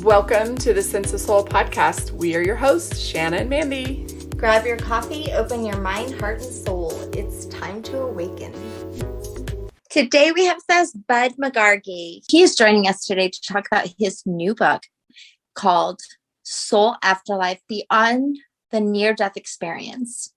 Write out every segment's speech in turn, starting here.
Welcome to the Sense of Soul podcast. We are your hosts, Shanna and Mandy. Grab your coffee, open your mind, heart, and soul. It's time to awaken. Today we have with us Bud Megargee. He is joining us today to talk about his new book called Soul Afterlife, Beyond the Near-Death Experience.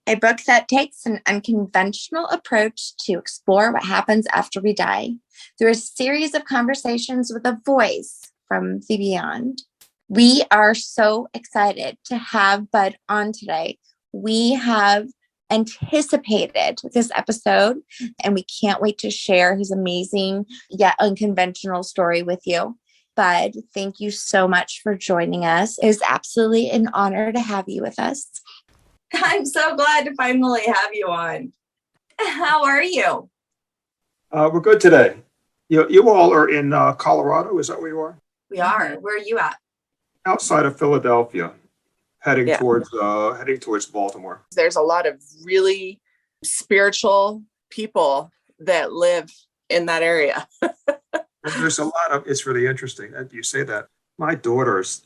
A book that takes an unconventional approach to explore what happens after we die through a series of conversations with a voice from the beyond. We are so excited to have Bud on today. We have anticipated this episode, and we can't wait to share his amazing yet unconventional story with you. Bud, thank you so much for joining us. It is absolutely an honor to have you with us. I'm so glad to finally have you on. How are you? We're good today. You all are in Colorado, is that where you are? We are. Where are you at? Outside of Philadelphia, heading towards Baltimore. There's a lot of really spiritual people that live in that area. There's a lot of, it's really interesting that you say that. My daughters,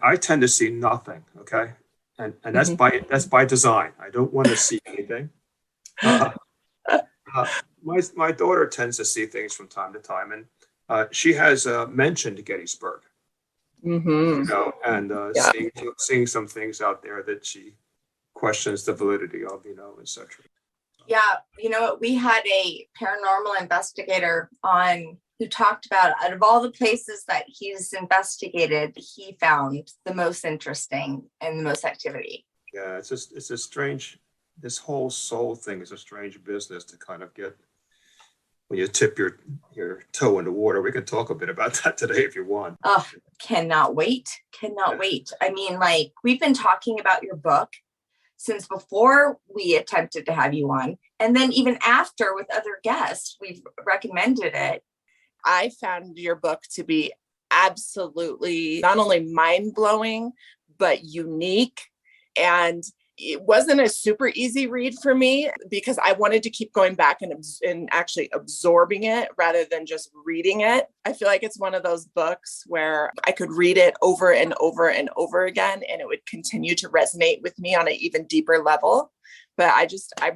I tend to see nothing, okay? And that's by design. I don't want to see anything. My daughter tends to see things from time to time, and she has mentioned Gettysburg, seeing some things out there that she questions the validity of, etc. Yeah, we had a paranormal investigator on who talked about, out of all the places that he's investigated, he found the most interesting and the most activity. Yeah, it's a strange, this whole soul thing is a strange business to kind of get. When you tip your toe in the water, we can talk a bit about that today if you want. Oh, cannot wait. I mean, we've been talking about your book since before we attempted to have you on. And then even after with other guests, we've recommended it. I found your book to be absolutely not only mind-blowing, but unique. And it wasn't a super easy read for me because I wanted to keep going back and actually absorbing it rather than just reading it. I feel like it's one of those books where I could read it over and over and over again, and it would continue to resonate with me on an even deeper level. But I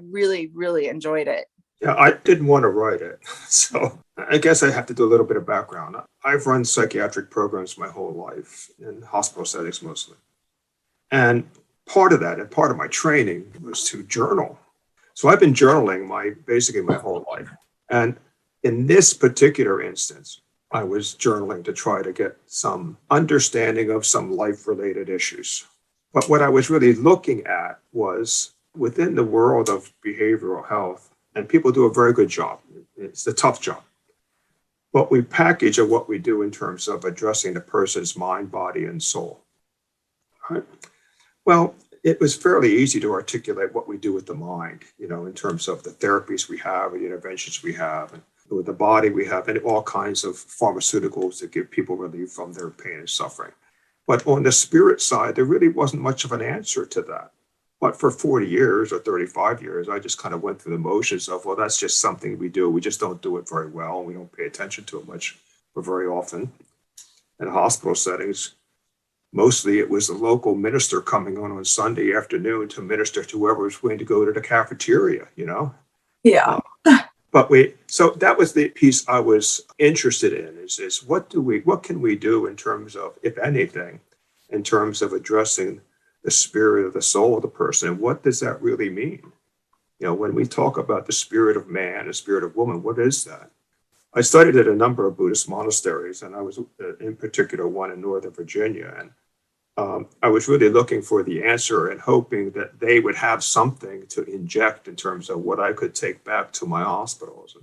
really, really enjoyed it. Yeah, I didn't want to write it. So I guess I have to do a little bit of background. I've run psychiatric programs my whole life in hospital settings mostly. And part of that and part of my training was to journal. So I've been journaling basically my whole life. And in this particular instance, I was journaling to try to get some understanding of some life-related issues. But what I was really looking at was within the world of behavioral health, and people do a very good job. It's a tough job. But we package of what we do in terms of addressing the person's mind, body, and soul. Right? Well, it was fairly easy to articulate what we do with the mind, in terms of the therapies we have, and the interventions we have, and with the body we have, and all kinds of pharmaceuticals that give people relief from their pain and suffering. But on the spirit side, there really wasn't much of an answer to that. But for 40 years or 35 years, I just kind of went through the motions of, well, that's just something we do. We just don't do it very well. And we don't pay attention to it much or very often. In hospital settings, mostly it was the local minister coming on Sunday afternoon to minister to whoever was willing to go to the cafeteria, Yeah. So that was the piece I was interested in is what can we do in terms of, if anything, in terms of addressing the spirit of the soul of the person, and what does that really mean? When we talk about the spirit of man, the spirit of woman, what is that? I studied at a number of Buddhist monasteries, and I was in particular one in Northern Virginia, and I was really looking for the answer and hoping that they would have something to inject in terms of what I could take back to my hospitals.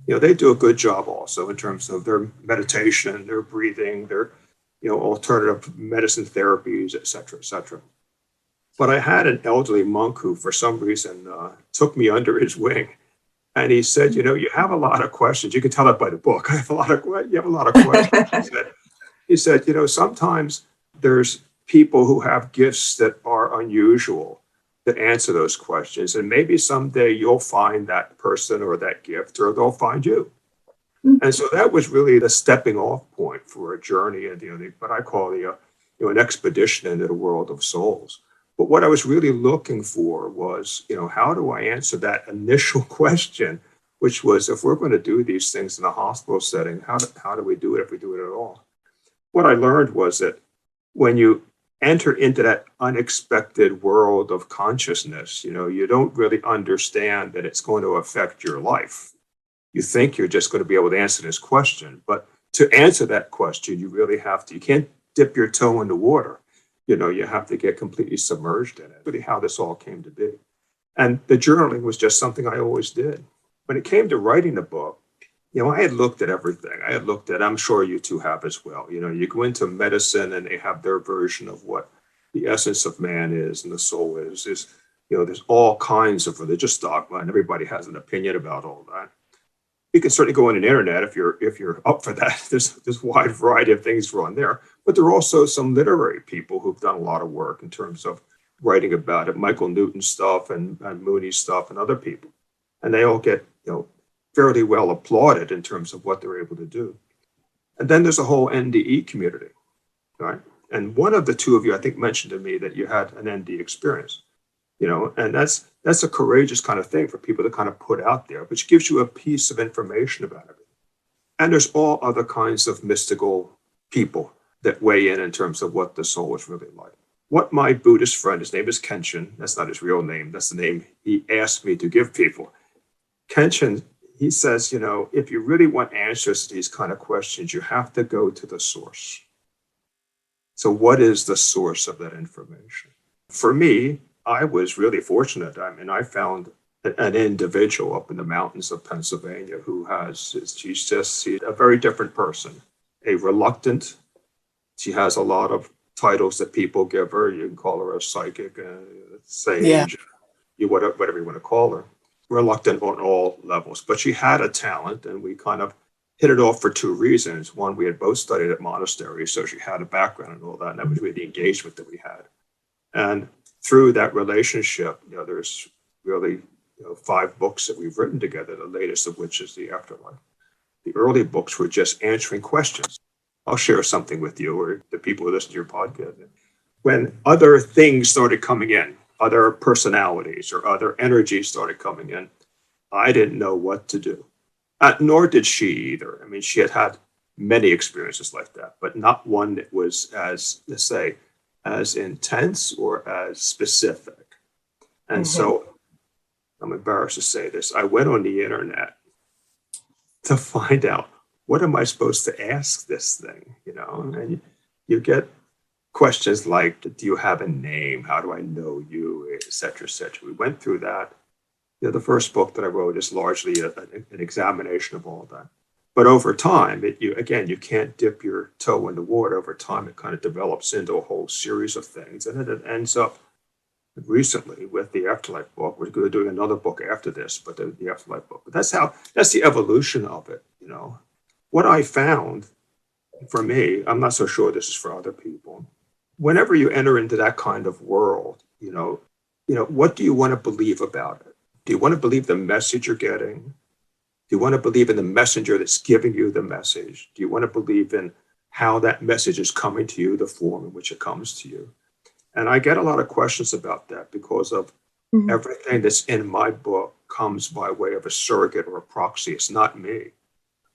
And, they do a good job also in terms of their meditation, their breathing, their alternative medicine therapies, et cetera, et cetera. But I had an elderly monk who, for some reason, took me under his wing. And he said, you have a lot of questions. You can tell that by the book. You have a lot of questions. He said, sometimes there's people who have gifts that are unusual that answer those questions. And maybe someday you'll find that person or that gift, or they'll find you. And so that was really the stepping off point for a journey, and what I call an expedition into the world of souls. But what I was really looking for was, how do I answer that initial question, which was, if we're going to do these things in a hospital setting, how do we do it if we do it at all? What I learned was that when you enter into that unexpected world of consciousness, you don't really understand that it's going to affect your life. You think you're just going to be able to answer this question, but to answer that question, you can't dip your toe in the water. You have to get completely submerged in it. Really how this all came to be. And the journaling was just something I always did. When it came to writing the book, I had looked at everything. I'm sure you two have as well. You go into medicine and they have their version of what the essence of man is and the soul is, there's all kinds of religious dogma and everybody has an opinion about all that. You can certainly go on the internet if you're up for that. There's a wide variety of things on there, but there are also some literary people who've done a lot of work in terms of writing about it, Michael Newton stuff and Mooney stuff and other people. And they all get, fairly well applauded in terms of what they're able to do. And then there's a whole NDE community, right? And one of the two of you, I think, mentioned to me that you had an NDE experience, and that's a courageous kind of thing for people to kind of put out there, which gives you a piece of information about everything. And there's all other kinds of mystical people that weigh in terms of what the soul is really like. What my Buddhist friend, his name is Kenshin, that's not his real name, that's the name he asked me to give people. Kenshin, he says, if you really want answers to these kind of questions, you have to go to the source. So what is the source of that information? For me, I was really fortunate. I found an individual up in the mountains of Pennsylvania she's a very different person, she has a lot of titles that people give her. You can call her a psychic, sage, whatever you want to call her. Reluctant on all levels, but she had a talent, and we kind of hit it off for two reasons. One, we had both studied at monasteries, so she had a background and all that, and that was really the engagement that we had. And through that relationship, there's really 5 books that we've written together, the latest of which is The Afterlife. The early books were just answering questions. I'll share something with you or the people who listen to your podcast. When other things started coming in, other personalities or other energies started coming in, I didn't know what to do. Nor did she either. She had many experiences like that, but not one that was as intense or as specific. And so I'm embarrassed to say this. I went on the internet to find out, what am I supposed to ask this thing? And you get questions like, do you have a name? How do I know you? Et cetera, et cetera. We went through that. The first book that I wrote is largely an examination of all of that. But over time, you can't dip your toe in the water. Over time, it kind of develops into a whole series of things. And then it ends up recently with the Afterlife book. We're doing another book after this, but the Afterlife book. But that's the evolution of it. What I found for me, I'm not so sure this is for other people. Whenever you enter into that kind of world, what do you want to believe about it? Do you want to believe the message you're getting? Do you want to believe in the messenger that's giving you the message? Do you want to believe in how that message is coming to you, the form in which it comes to you? And I get a lot of questions about that because of everything that's in my book comes by way of a surrogate or a proxy. It's not me.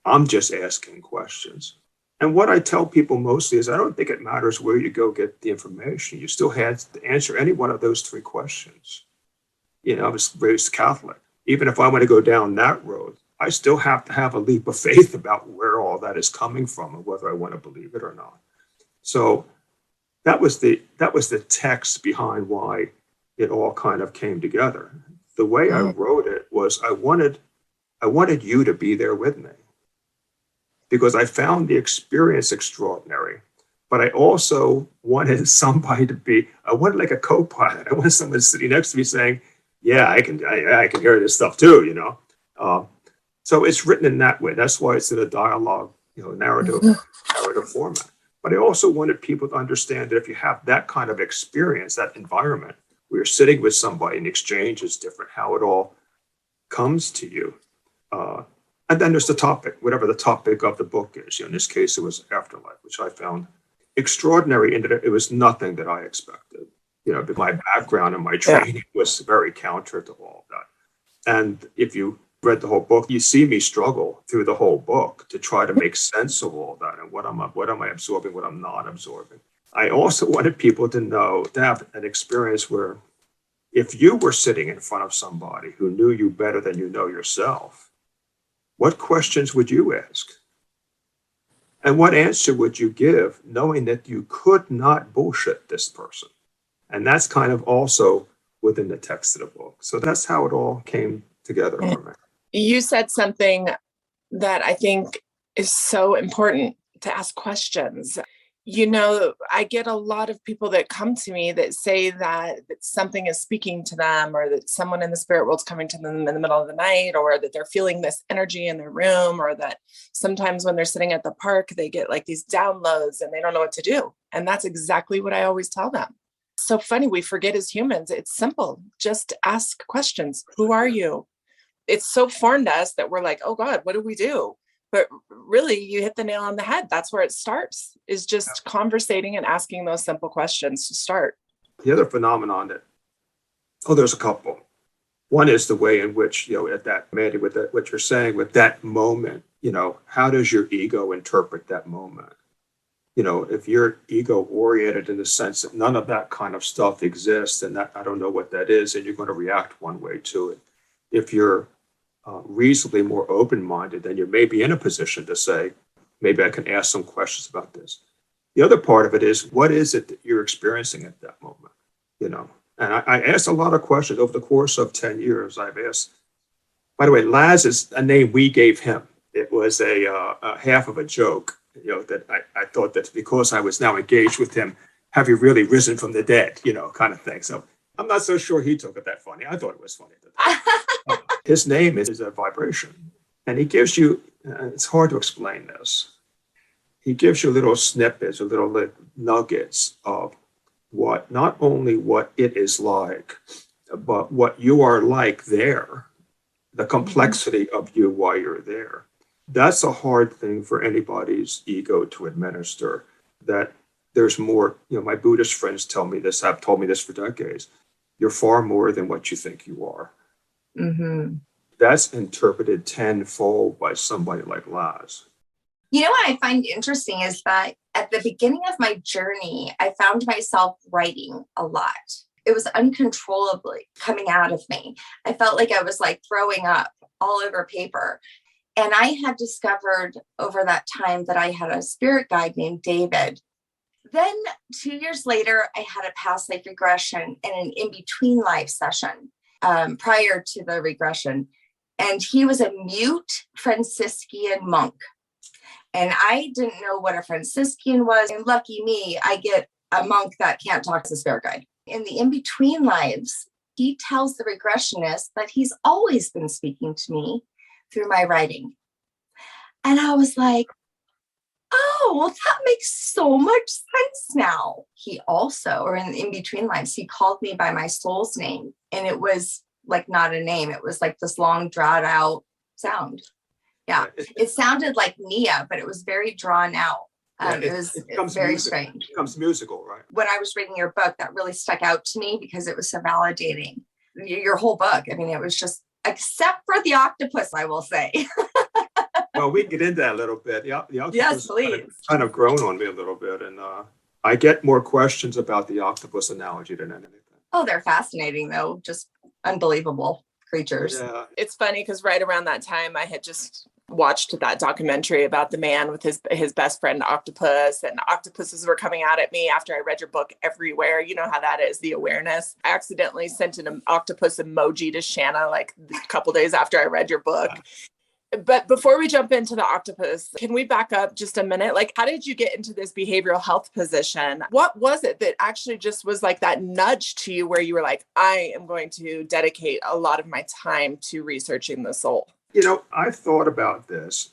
I'm just asking questions. And what I tell people mostly is I don't think it matters where you go get the information. You still have to answer any one of those 3 questions. I was raised Catholic. Even if I want to go down that road, I still have to have a leap of faith about where all that is coming from and whether I want to believe it or not. So that was the text behind why it all kind of came together. The way I wrote it was I wanted you to be there with me, because I found the experience extraordinary, but I also wanted somebody I wanted like a co-pilot. I wanted someone sitting next to me saying, yeah, I can hear this stuff too, So it's written in that way. That's why it's in a dialogue, narrative format. But I also wanted people to understand that if you have that kind of experience, that environment, where you're sitting with somebody and the exchange is different, how it all comes to you. And then there's the topic, whatever the topic of the book is. In this case, it was afterlife, which I found extraordinary in that it was nothing that I expected. But my background and my training was very counter to all of that. And if you read the whole book, you see me struggle through the whole book to try to make sense of all that and what am I absorbing, what I'm not absorbing. I also wanted people to have an experience where if you were sitting in front of somebody who knew you better than you know yourself, what questions would you ask? And what answer would you give, knowing that you could not bullshit this person? And that's kind of also within the text of the book. So that's how it all came together for me. You said something that I think is so important, to ask questions. I get a lot of people that come to me that say that something is speaking to them, or that someone in the spirit world's coming to them in the middle of the night, or that they're feeling this energy in their room, or that sometimes when they're sitting at the park, they get like these downloads and they don't know what to do. And that's exactly what I always tell them. So funny, we forget as humans, it's simple. Just ask questions. Who are you? It's so foreign to us that we're like, oh God, what do we do? But really, you hit the nail on the head. That's where it starts, is just conversating and asking those simple questions to start. The other phenomenon there's a couple. One is the way in which, at that, Mandy, with that, what you're saying, with that moment, how does your ego interpret that moment? If you're ego oriented in the sense that none of that kind of stuff exists, and that I don't know what that is, and you're going to react one way to it. If you're reasonably more open-minded, then you may be in a position to say, maybe I can ask some questions about this. The other part of it is, what is it that you're experiencing at that moment? And I asked a lot of questions over the course of 10 years. I've asked, by the way, Laz is a name we gave him. It was a half of a joke, that I thought that because I was now engaged with him, have you really risen from the dead, kind of thing. So I'm not so sure he took it that funny. I thought it was funny. His name is a vibration, and he gives you, it's hard to explain this. He gives you little snippets or little nuggets of not only what it is like, but what you are like there, the complexity of you while you're there. That's a hard thing for anybody's ego to administer, that there's more. My Buddhist friends tell me this, have told me this for decades. You're far more than what you think you are. Mm-hmm. That's interpreted tenfold by somebody like Laz. What I find interesting is that at the beginning of my journey, I found myself writing a lot. It was uncontrollably coming out of me. I felt like I was like throwing up all over paper. And I had discovered over that time that I had a spirit guide named David. Then 2 years later, I had a past life regression and an in-between life session prior to the regression. And he was a mute Franciscan monk. And I didn't know what a Franciscan was. And lucky me, I get a monk that can't talk to the spirit guide. In the in-between lives, he tells the regressionist that he's always been speaking to me through my writing. And I was like, oh, well, that makes so much sense now. He also, or in between lives, he called me by my soul's name. And it was like not a name. It was like this long, drawn out sound. Yeah. It sounded like Nia, but it was very drawn out. It was very strange. It becomes musical, right? When I was reading your book, that really stuck out to me because it was so validating. Your whole book. I mean, it was just, except for the octopus, I will say. Well, we can get into that a little bit. The octopus yes, please. Kind of grown on me a little bit. And I get more questions about the octopus analogy than anything. Oh, they're fascinating, though. Just unbelievable creatures. Yeah. It's funny because right around that time, I had just watched that documentary about the man with his best friend octopus, and octopuses were coming out at me after I read your book everywhere. You know how that is, the awareness. I accidentally sent an octopus emoji to Shanna like a couple days after I read your book. But before we jump into the octopus, can we back up just a minute? Like, how did you get into this behavioral health position? What was it that actually just was like that nudge to you where you were like, I am going to dedicate a lot of my time to researching the soul? I've thought about this,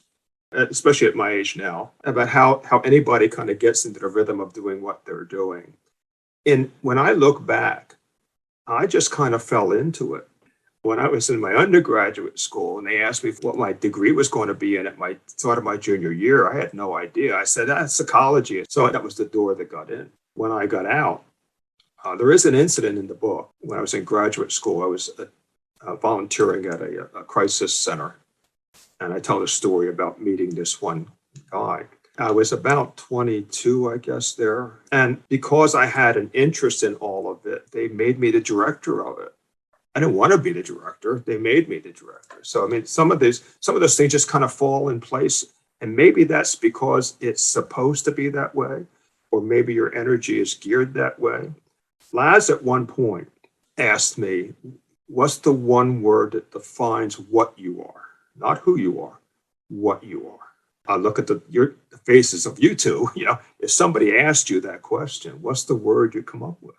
especially at my age now, about how anybody kind of gets into the rhythm of doing what they're doing. And when I look back, I just kind of fell into it. When I was in my undergraduate school and they asked me what my degree was going to be in at my start of my junior year, I had no idea. I said, that's psychology. So that was the door that got in. When I got out, there is an incident in the book. When I was in graduate school, I was volunteering at a crisis center. And I tell the story about meeting this one guy. I was about 22, I guess, there. And because I had an interest in all of it, they made me the director of it. I didn't want to be the director. They made me the director. So, I mean, some of those things just kind of fall in place. And maybe that's because it's supposed to be that way, or maybe your energy is geared that way. Laz at one point asked me, what's the one word that defines what you are? Not who you are, what you are. I look at the faces of you two, if somebody asked you that question, what's the word you come up with?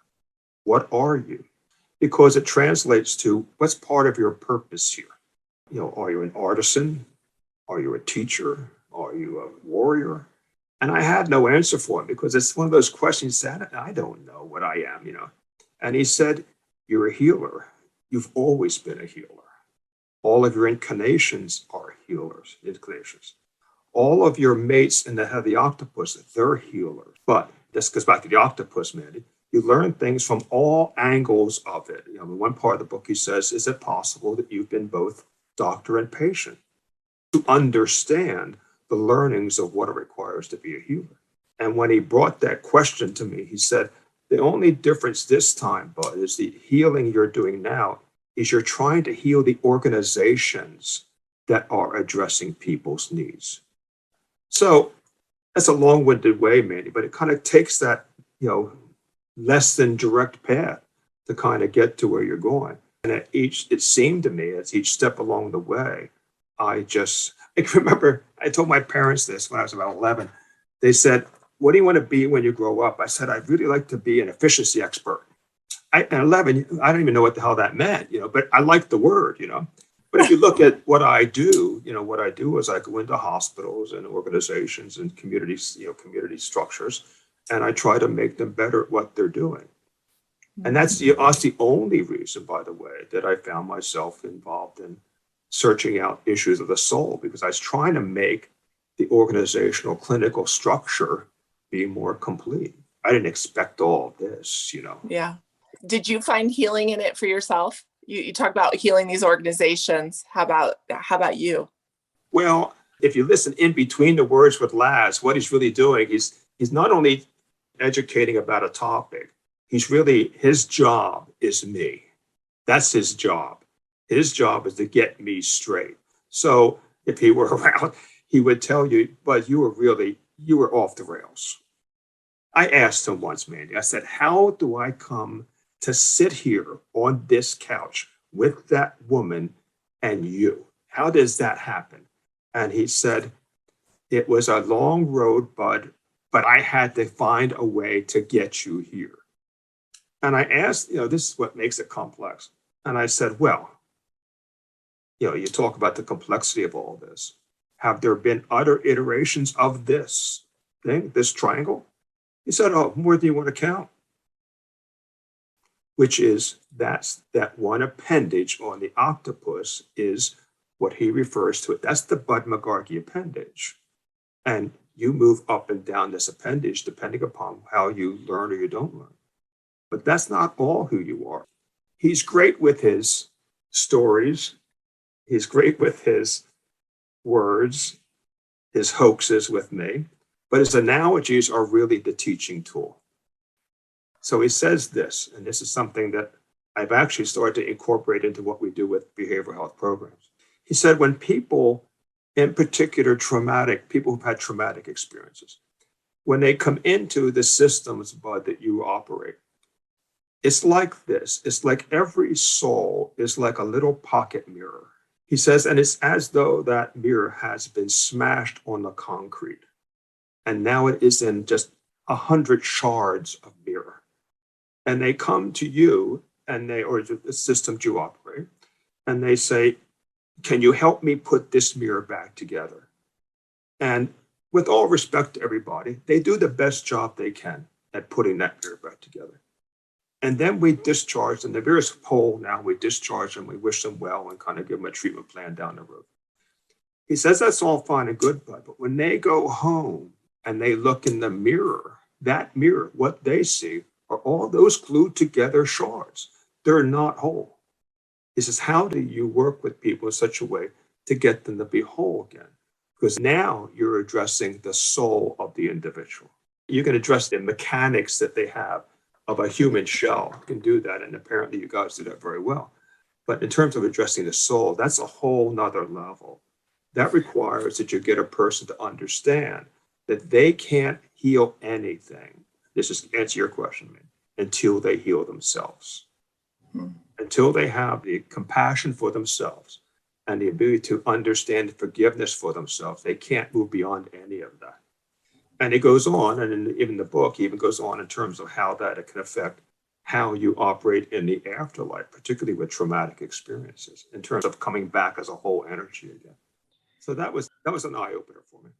What are you? Because it translates to what's part of your purpose here. Are you an artisan? Are you a teacher? Are you a warrior? And I had no answer for it because it's one of those questions that I don't know what I am, And he said, you're a healer. You've always been a healer. All of your incarnations are healers, inclinations. All of your mates in the head of the octopus, they're healers. But this goes back to the octopus, Mandy. You learn things from all angles of it. In one part of the book, he says, is it possible that you've been both doctor and patient to understand the learnings of what it requires to be a healer? And when he brought that question to me, he said, the only difference this time, Bud, is the healing you're doing now is you're trying to heal the organizations that are addressing people's needs. So that's a long-winded way, Mandy, but it kind of takes that, less than direct path to kind of get to where you're going. And it seemed to me as each step along the way, I remember I told my parents this when I was about 11. They said, what do you want to be when you grow up? I said, I'd really like to be an efficiency expert. At 11, I don't even know what the hell that meant, but I liked the word, But if you look at what I do, what I do is I go into hospitals and organizations and communities, community structures, and I try to make them better at what they're doing. And that's the only reason, by the way, that I found myself involved in searching out issues of the soul, because I was trying to make the organizational clinical structure be more complete. I didn't expect all of this, Yeah. Did you find healing in it for yourself? You talk about healing these organizations. How about you? Well, if you listen in between the words with Laz, what he's really doing is he's not only educating about a topic, his job is me. That's his job. His job is to get me straight. So if he were around, he would tell you, but you were off the rails. I asked him once, Mandy, I said, how do I come to sit here on this couch with that woman and you? How does that happen? And he said, it was a long road, Bud, but I had to find a way to get you here. And I asked, this is what makes it complex. And I said, well, you talk about the complexity of all this. Have there been other iterations of this thing, this triangle? He said, oh, more than you want to count. Which is that one appendage on the octopus is what he refers to it. That's the Bud Megargee appendage. And you move up and down this appendage depending upon how you learn or you don't learn. But that's not all who you are. He's great with his stories. He's great with his words, his hoaxes with me. But his analogies are really the teaching tool. So he says this, and this is something that I've actually started to incorporate into what we do with behavioral health programs. He said, when people, in particular people who've had traumatic experiences, when they come into the systems, Bud, that you operate, it's like this. It's like every soul is like a little pocket mirror. He says, and it's as though that mirror has been smashed on the concrete. And now it is in just 100 shards of mirror. And they come to you or the systems you operate, and they say, can you help me put this mirror back together? And with all respect to everybody, they do the best job they can at putting that mirror back together. And then we discharge them. They're whole now. We discharge them. We wish them well and kind of give them a treatment plan down the road. He says that's all fine and good, but when they go home and they look in the mirror, that mirror, what they see are all those glued together shards. They're not whole. He says, how do you work with people in such a way to get them to be whole again? Because now you're addressing the soul of the individual. You can address the mechanics that they have of a human shell. You can do that, and apparently you guys do that very well. But in terms of addressing the soul, that's a whole nother level. That requires that you get a person to understand that they can't heal anything. This is to answer your question, man, until they heal themselves. Until they have the compassion for themselves and the ability to understand forgiveness for themselves, they can't move beyond any of that. And it goes on, and even the book even goes on in terms of how that it can affect how you operate in the afterlife, particularly with traumatic experiences, in terms of coming back as a whole energy again. So that was an eye-opener for me.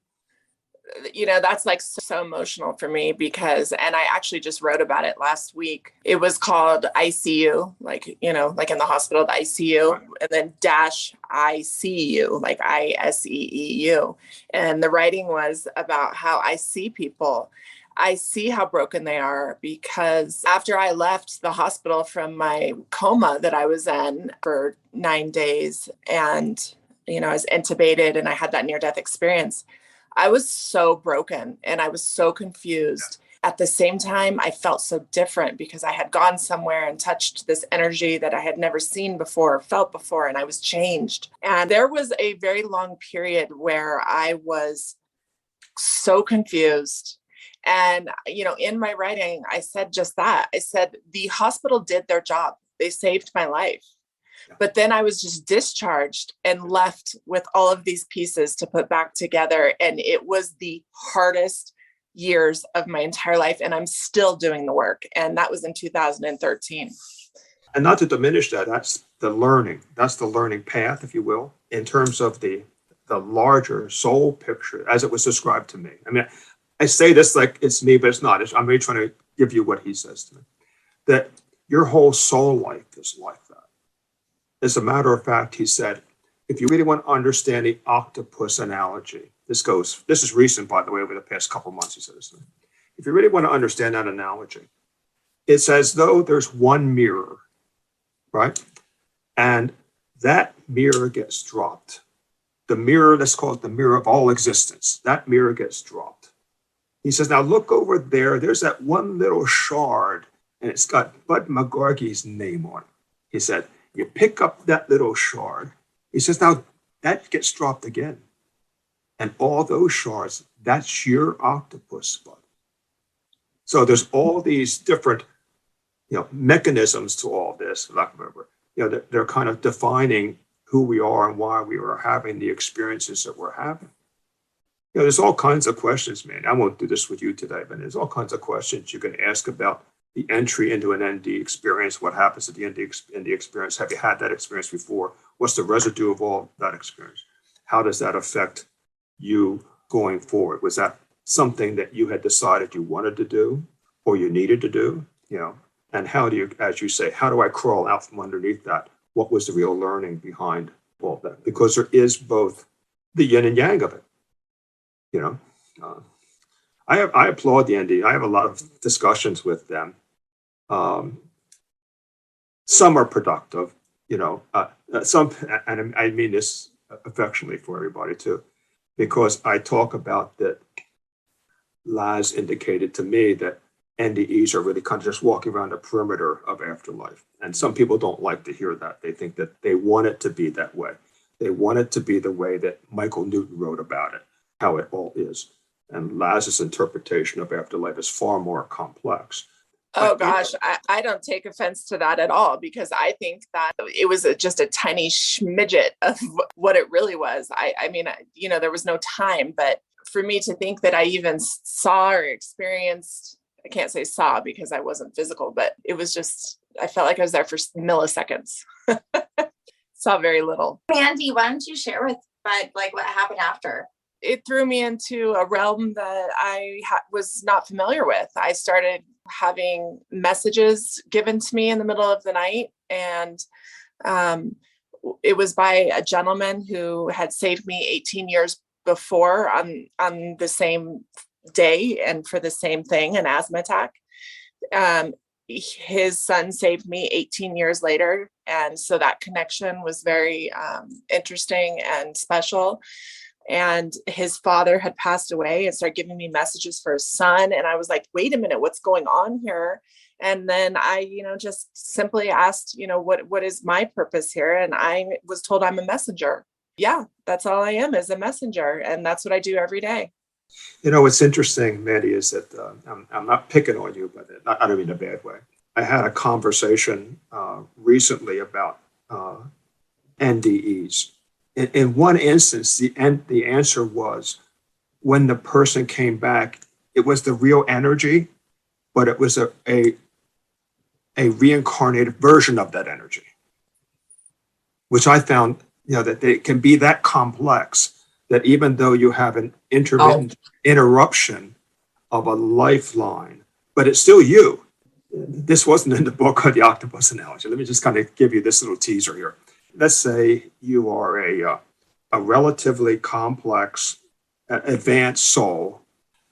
That's like so emotional for me because, and I actually just wrote about it last week. It was called ICU, like in the hospital, the ICU, right. And then dash ICU, like ISEEU. And the writing was about how I see people. I see how broken they are because after I left the hospital from my coma that I was in for 9 days and, I was intubated and I had that near-death experience, I was so broken and I was so confused. At the same time, I felt so different because I had gone somewhere and touched this energy that I had never seen before, or felt before, and I was changed. And there was a very long period where I was so confused. And, in my writing, I said just that. I said, the hospital did their job. They saved my life. But then I was just discharged and left with all of these pieces to put back together. And it was the hardest years of my entire life. And I'm still doing the work. And that was in 2013. And not to diminish that, that's the learning. That's the learning path, if you will, in terms of the larger soul picture as it was described to me. I mean, I say this like it's me, but it's not. I'm really trying to give you what he says to me. That your whole soul life is like that. As a matter of fact, he said, if you really want to understand the octopus analogy, this is recent, by the way, over the past couple of months, he said this. If you really want to understand that analogy, it's as though there's one mirror, right? And that mirror gets dropped. The mirror, let's call it the mirror of all existence, that mirror gets dropped. He says, now look over there, there's that one little shard, and it's got Bud Megargee's name on it. He said, you pick up that little shard. He says, now that gets dropped again. And all those shards, that's your octopus, Bud. So there's all these different, mechanisms to all this, for lack of a better word. They're kind of defining who we are and why we are having the experiences that we're having. There's all kinds of questions, man. I won't do this with you today, but there's all kinds of questions you can ask about the entry into an ND experience. What happens at the ND experience? Have you had that experience before? What's the residue of all that experience? How does that affect you going forward? Was that something that you had decided you wanted to do or you needed to do? And how do you, as you say, how do I crawl out from underneath that? What was the real learning behind all that? Because there is both the yin and yang of it. I applaud the ND. I have a lot of discussions with them. Some are productive, some, and I mean this affectionately for everybody too, because I talk about that. Laz indicated to me that NDEs are really kind of just walking around the perimeter of afterlife. And some people don't like to hear that. They think that they want it to be that way. They want it to be the way that Michael Newton wrote about it, how it all is. And Laz's interpretation of afterlife is far more complex. Oh gosh, I don't take offense to that at all because I think that it was just a tiny schmidget of what it really was. I mean, there was no time, but for me to think that I even saw or experienced, I can't say saw because I wasn't physical, but it was just, I felt like I was there for milliseconds. Saw very little. Mandy, why don't you share with Bud what happened after? It threw me into a realm that I was not familiar with. I started having messages given to me in the middle of the night. And it was by a gentleman who had saved me 18 years before on the same day and for the same thing, an asthma attack. His son saved me 18 years later. And so that connection was very interesting and special. And his father had passed away and started giving me messages for his son. And I was like, wait a minute, what's going on here? And then I, just simply asked, what is my purpose here? And I was told I'm a messenger. Yeah, that's all I am, is a messenger. And that's what I do every day. What's interesting, Mandy, is that I'm not picking on you, but I don't mean in a bad way. I had a conversation recently about NDEs. In one instance, the answer was, when the person came back, it was the real energy, but it was a reincarnated version of that energy, which I found, that they can be that complex that even though you have an intermittent interruption of a lifeline, but it's still you. This wasn't in the book on the octopus analogy. Let me just kind of give you this little teaser here. Let's say you are a relatively complex, advanced soul,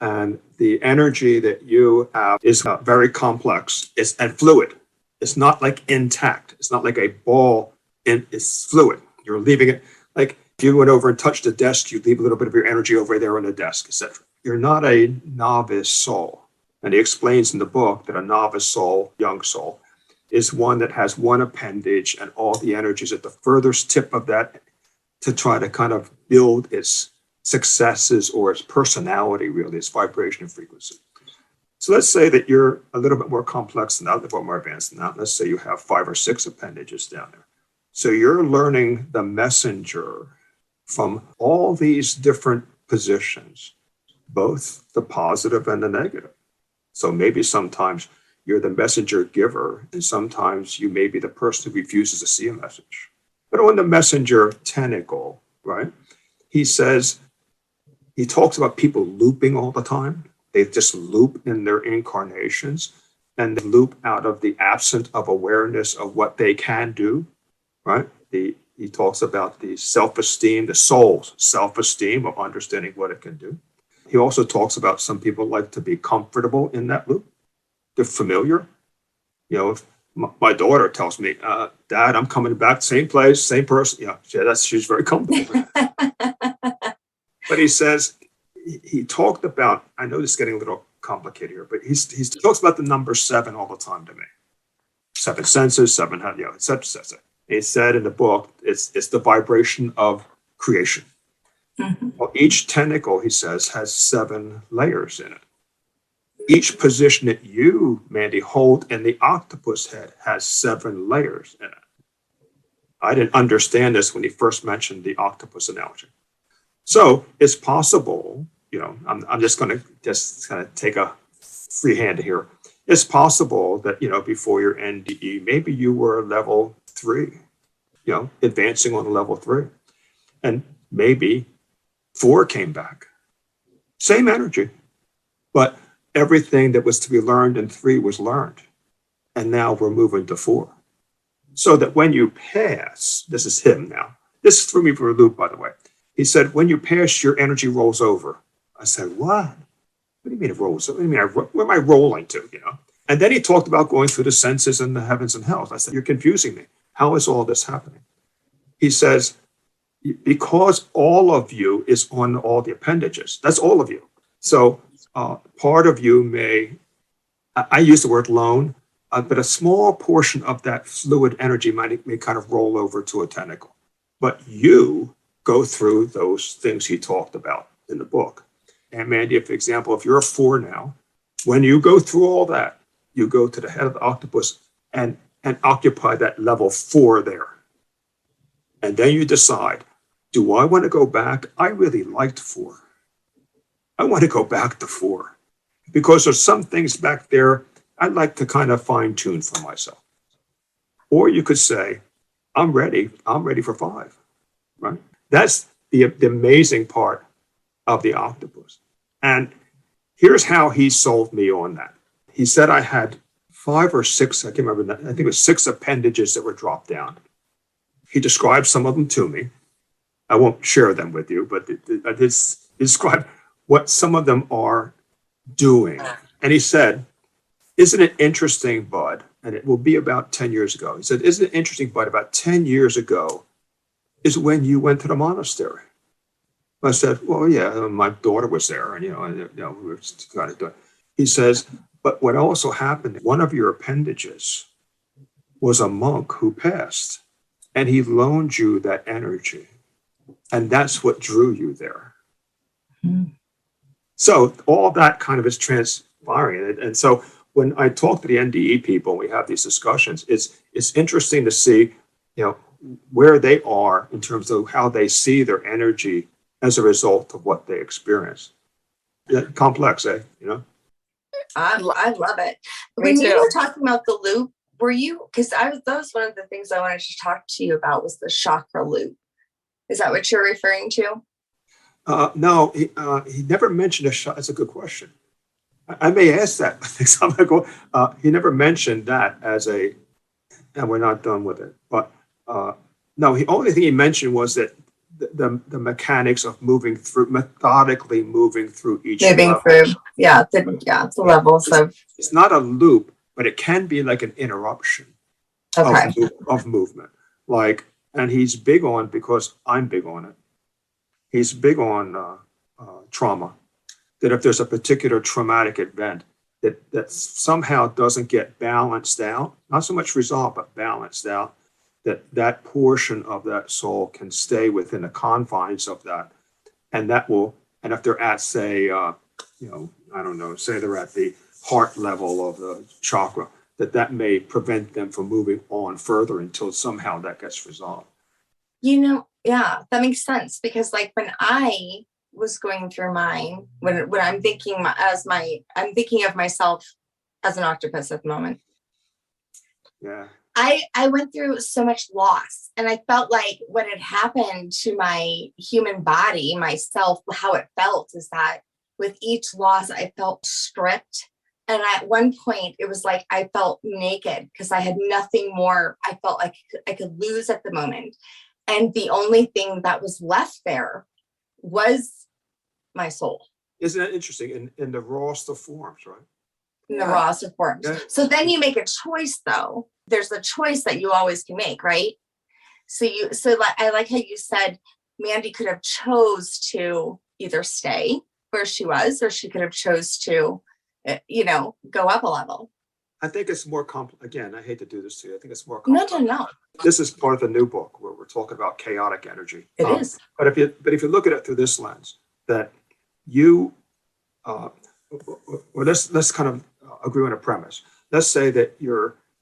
and the energy that you have is very complex and fluid. It's not like intact. It's not like a ball. It's fluid. You're leaving it like if you went over and touched the desk, you leave a little bit of your energy over there on the desk, etc. You're not a novice soul. And he explains in the book that a novice soul, young soul, is one that has one appendage and all the energies at the furthest tip of that to try to kind of build its successes or its personality, really, its vibration and frequency. So let's say that you're a little bit more complex than that, a little bit more advanced than that. Let's say you have 5 or 6 appendages down there. So you're learning the messenger from all these different positions, both the positive and the negative. So maybe sometimes you're the messenger giver, and sometimes you may be the person who refuses to see a message. But on the messenger tentacle, right, he talks about people looping all the time. They just loop in their incarnations, and they loop out of the absence of awareness of what they can do, right? He talks about the self-esteem, the soul's self-esteem of understanding what it can do. He also talks about some people like to be comfortable in that loop. They're familiar. If my daughter tells me, Dad, I'm coming back, same place, same person. She's very comfortable. But he says, he talked about, I know this is getting a little complicated here, but he talks about the number 7 all the time to me. 7 senses, 7, et cetera. He said in the book, it's the vibration of creation. Mm-hmm. Well, each tentacle, he says, has 7 layers in it. Each position that you, Mandy, hold in the octopus head has 7 layers in it. I didn't understand this when he first mentioned the octopus analogy. So it's possible, I'm just going to take a free hand here. It's possible that, before your NDE, maybe you were level 3, advancing on level 3. And maybe 4 came back. Same energy, but everything that was to be learned in 3 was learned. And now we're moving to 4. So that when you pass, this is him now. This threw me for a loop, by the way. He said, when you pass, your energy rolls over. I said, what? What do you mean it rolls over? What do you mean, where am I rolling to, And then he talked about going through the senses and the heavens and hells. I said, you're confusing me. How is all this happening? He says, because all of you is on all the appendages. That's all of you. So part of you I use the word lone, but a small portion of that fluid energy may kind of roll over to a tentacle. But you go through those things he talked about in the book. And Mandy, for example, if you're a 4 now, when you go through all that, you go to the head of the octopus and occupy that level 4 there. And then you decide, do I want to go back? I really liked 4. I want to go back to 4 because there's some things back there I'd like to kind of fine tune for myself. Or you could say, I'm ready for 5, right? That's the amazing part of the octopus. And here's how he sold me on that. he said I had 5 or 6, I can't remember, I think it was 6 appendages that were dropped down. He described some of them to me. I won't share them with you, but I did describe what some of them are doing. And he said, isn't it interesting, Bud? And it will be about 10 years ago. He said, isn't it interesting, Bud, about 10 years ago is when you went to the monastery. I said, well, yeah, my daughter was there, and, we were kind of doing. He says, but what also happened, one of your appendages was a monk who passed, and he loaned you that energy. And that's what drew you there. Mm-hmm. So all that kind of is transpiring. And so when I talk to the NDE people, we have these discussions, it's interesting to see, where they are in terms of how they see their energy as a result of what they experience. Yeah, complex, I love it. When you were talking about the loop, because that was one of the things I wanted to talk to you about was the chakra loop. Is that what you're referring to? No, he never mentioned a shot. That's a good question. I may ask that. He never mentioned that as and we're not done with it. But no, the only thing he mentioned was that the mechanics of methodically moving through each level. The levels of. It's not a loop, but it can be like an interruption of movement. And he's big on, because I'm big on it. He's big on trauma. That if there's a particular traumatic event that somehow doesn't get balanced out, not so much resolved, but balanced out, that portion of that soul can stay within the confines of that. And if they're at, say, I don't know, say they're at the heart level of the chakra, that may prevent them from moving on further until somehow that gets resolved. Yeah, that makes sense, because when I was going through mine, when I'm thinking I'm thinking of myself as an octopus at the moment. Yeah. I went through so much loss, and I felt like what had happened to my human body, myself, how it felt is that with each loss, I felt stripped. And at one point it was like, I felt naked because I had nothing more. I felt like I could lose at the moment. And the only thing that was left there was my soul. Isn't that interesting? In the rawest of forms, right? In the rawest of forms. Yeah. So then you make a choice, though. There's a choice that you always can make, right? I like how you said Mandy could have chose to either stay where she was, or she could have chose to, go up a level. I think it's more complex. Again, I hate to do this to you. I think it's more complex. No. This is part of the new book where we're talking about chaotic energy. It is. But if you look at it through this lens, that you, let's kind of agree on a premise. Let's say that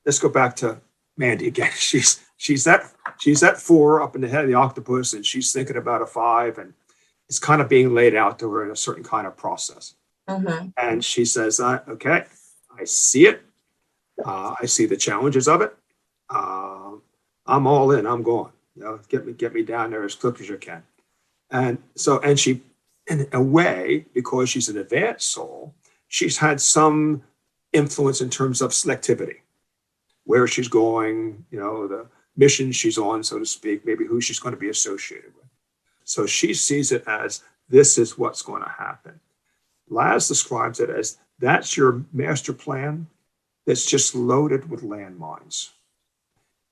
let's go back to Mandy again. She's that 4 up in the head of the octopus, and she's thinking about a 5, and it's kind of being laid out to her in a certain kind of process. Mm-hmm. And she says, okay, I see it. I see the challenges of it. I'm all in. I'm going. Get me down there as quick as you can. And she, in a way, because she's an advanced soul, she's had some influence in terms of selectivity, where she's going, the mission she's on, so to speak, maybe who she's going to be associated with. So she sees it as, this is what's going to happen. Laz describes it as, that's your master plan that's just loaded with landmines.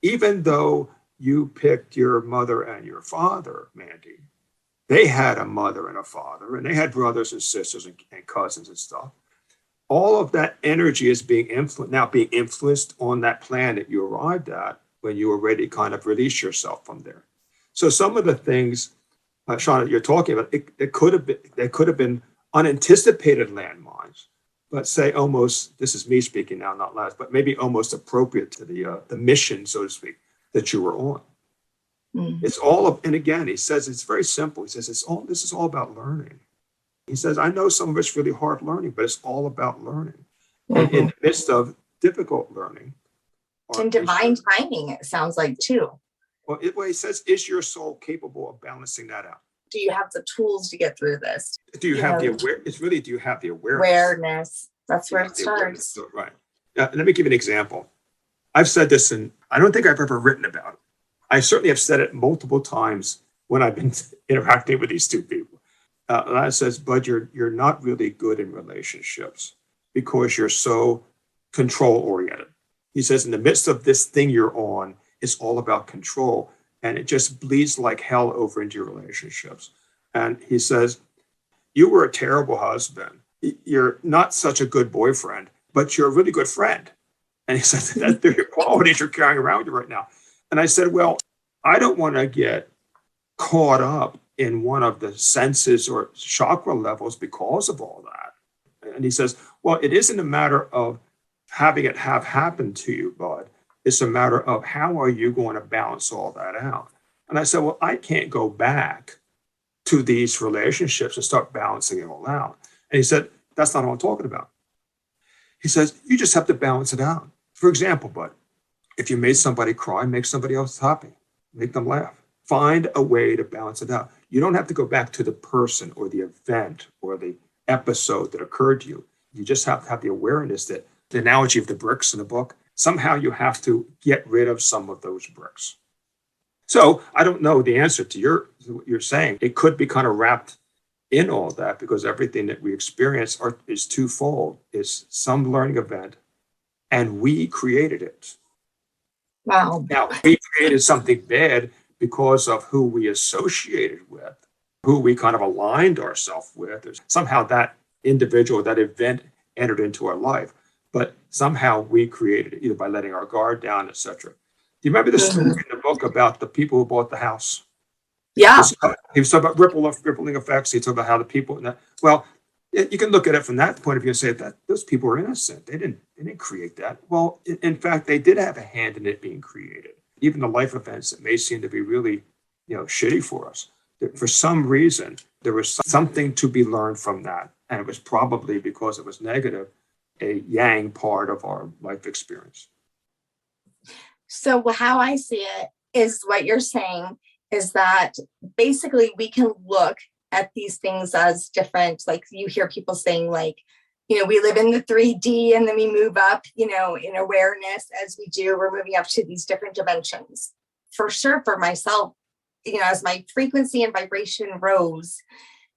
Even though you picked your mother and your father, Mandy, they had a mother and a father, and they had brothers and sisters and cousins and stuff. All of that energy is being influenced on that plan that you arrived at when you were ready to kind of release yourself from there. So some of the things, Shauna, you're talking about, they could have been unanticipated landmines, but say almost, this is me speaking now, not Laz, but maybe almost appropriate to the mission, so to speak, that you were on. Mm-hmm. It's all and again, he says, it's very simple. He says, this is all about learning. He says, I know some of it's really hard learning, but it's all about learning. Mm-hmm. And in the midst of difficult learning. And divine timing, it sounds like, too. Well, he says, is your soul capable of balancing that out? Do you have the tools to get through this? Do you have the awareness? It's really, do you have the awareness? Awareness. That's where it starts. Right. Let me give you an example. I've said this, and I don't think I've ever written about it. I certainly have said it multiple times when I've been interacting with these two people. Lana says, Bud, you're not really good in relationships because you're so control oriented. He says, in the midst of this thing you're on, it's all about control, and it just bleeds like hell over into your relationships. And he says, you were a terrible husband. You're not such a good boyfriend, but you're a really good friend. And he said, that's the qualities you're carrying around with you right now. And I said, well, I don't want to get caught up in one of the senses or chakra levels because of all that. And he says, well, it isn't a matter of having it have happened to you, Bud. It's a matter of how are you going to balance all that out? And I said, well, I can't go back to these relationships and start balancing it all out. And he said, that's not what I'm talking about. He says, you just have to balance it out. For example, Bud, if you made somebody cry, make somebody else happy, make them laugh. Find a way to balance it out. You don't have to go back to the person or the event or the episode that occurred to you. You just have to have the awareness that the analogy of the bricks in the book, somehow you have to get rid of some of those bricks. So I don't know the answer to what you're saying. It could be kind of wrapped in all that because everything that we experience is twofold. It's some learning event and we created it. Wow. Now, we created something bad because of who we associated with, who we kind of aligned ourselves with. Somehow that individual, that event entered into our life, but somehow we created it either by letting our guard down, etc. Do you remember the story in the book about the people who bought the house? Yeah. He was talking about rippling effects. He talked about how the people, well, you can look at it from that point of view and say that those people are innocent. They didn't create that. Well, in fact, they did have a hand in it being created. Even the life events that may seem to be really, shitty for us. For some reason, there was something to be learned from that. And it was probably because it was negative, a yang part of our life experience. So how I see it is what you're saying is that basically we can look at these things as different. Like you hear people saying like, we live in the 3D and then we move up, in awareness as we do, we're moving up to these different dimensions. For sure, for myself, as my frequency and vibration rose,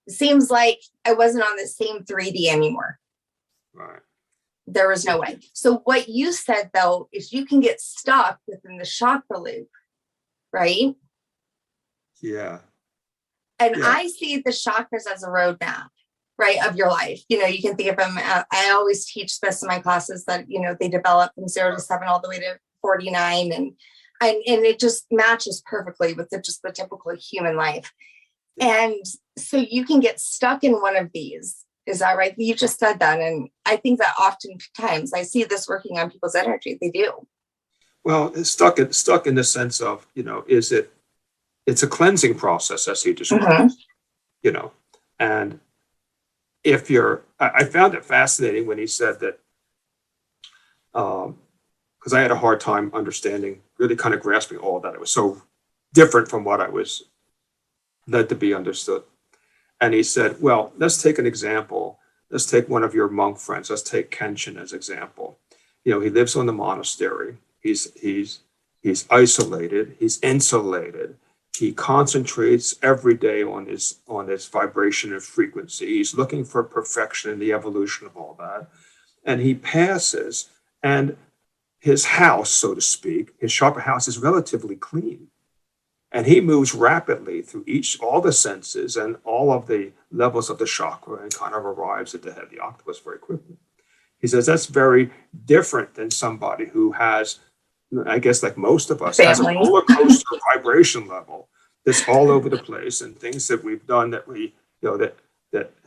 it seems like I wasn't on the same 3D anymore. Right. There was no way. So what you said, though, is you can get stuck within the chakra loop, right? Yeah. And I see the chakras as a roadmap, right, of your life. You can think of them. I always teach this in my classes that, they develop from 0 to 7 all the way to 49. And it just matches perfectly with the typical human life. And so you can get stuck in one of these. Is that right? You just said that. And I think that oftentimes I see this working on people's energy. They do. Well, it's stuck in the sense of, it's a cleansing process as he describes, and if I found it fascinating when he said that, because I had a hard time understanding, really kind of grasping all that. It was so different from what I was led to be understood. And he said, well, let's take an example. Let's take one of your monk friends. Let's take Kenshin as example. He lives on the monastery. He's isolated. He's insulated. He concentrates every day on his vibration and frequency. He's looking for perfection in the evolution of all that. And he passes, and his house, so to speak, his chakra house is relatively clean. And he moves rapidly through all the senses and all of the levels of the chakra and kind of arrives at the head of the octopus very quickly. He says that's very different than somebody who has, I guess like most of us, has a roller coaster vibration level that's all over the place and things that we've done that we, that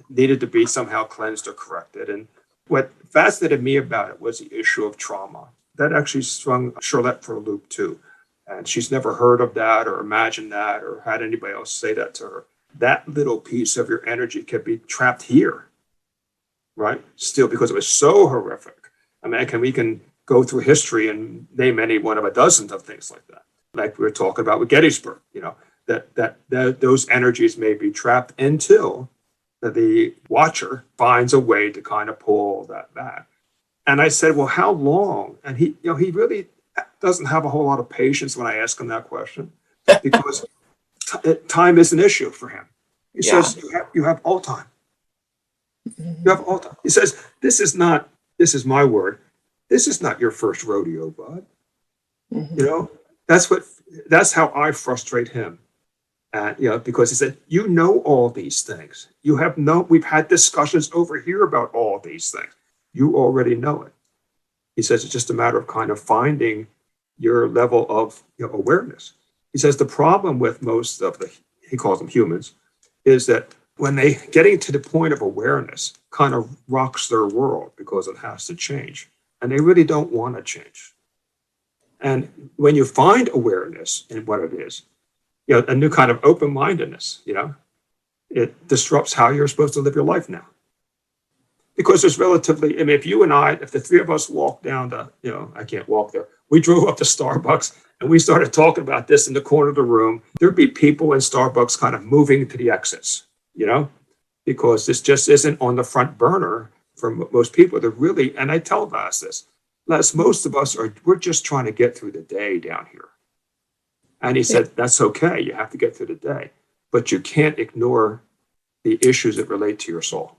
needed to be somehow cleansed or corrected. And what fascinated me about it was the issue of trauma. That actually swung Charlotte for a loop too. And she's never heard of that or imagined that or had anybody else say that to her. That little piece of your energy can be trapped here, right? Still, because it was so horrific. I mean, we can go through history and name any one of a dozen of things like that. Like we were talking about with Gettysburg, that those energies may be trapped until the watcher finds a way to kind of pull all that back. And I said, well, how long? And he really doesn't have a whole lot of patience when I ask him that question, because time is an issue for him. He says, you have all time. You have all time. He says, this is my word. This is not your first rodeo, Bud. That's how I frustrate him. Because he said, all these things. We've had discussions over here about all these things. You already know it. He says, it's just a matter of kind of finding your level of awareness. He says, the problem with most of he calls them humans, is that when they getting to the point of awareness kind of rocks their world because it has to change. And they really don't want to change. And when you find awareness in what it is, a new kind of open-mindedness, it disrupts how you're supposed to live your life now. Because there's relatively, if the three of us walk down I can't walk there. We drove up to Starbucks and we started talking about this in the corner of the room. There'd be people in Starbucks kind of moving to the exits, because this just isn't on the front burner for most people. They're really, and I tell guys this, most of us we're just trying to get through the day down here. And he said, that's okay. You have to get through the day, but you can't ignore the issues that relate to your soul.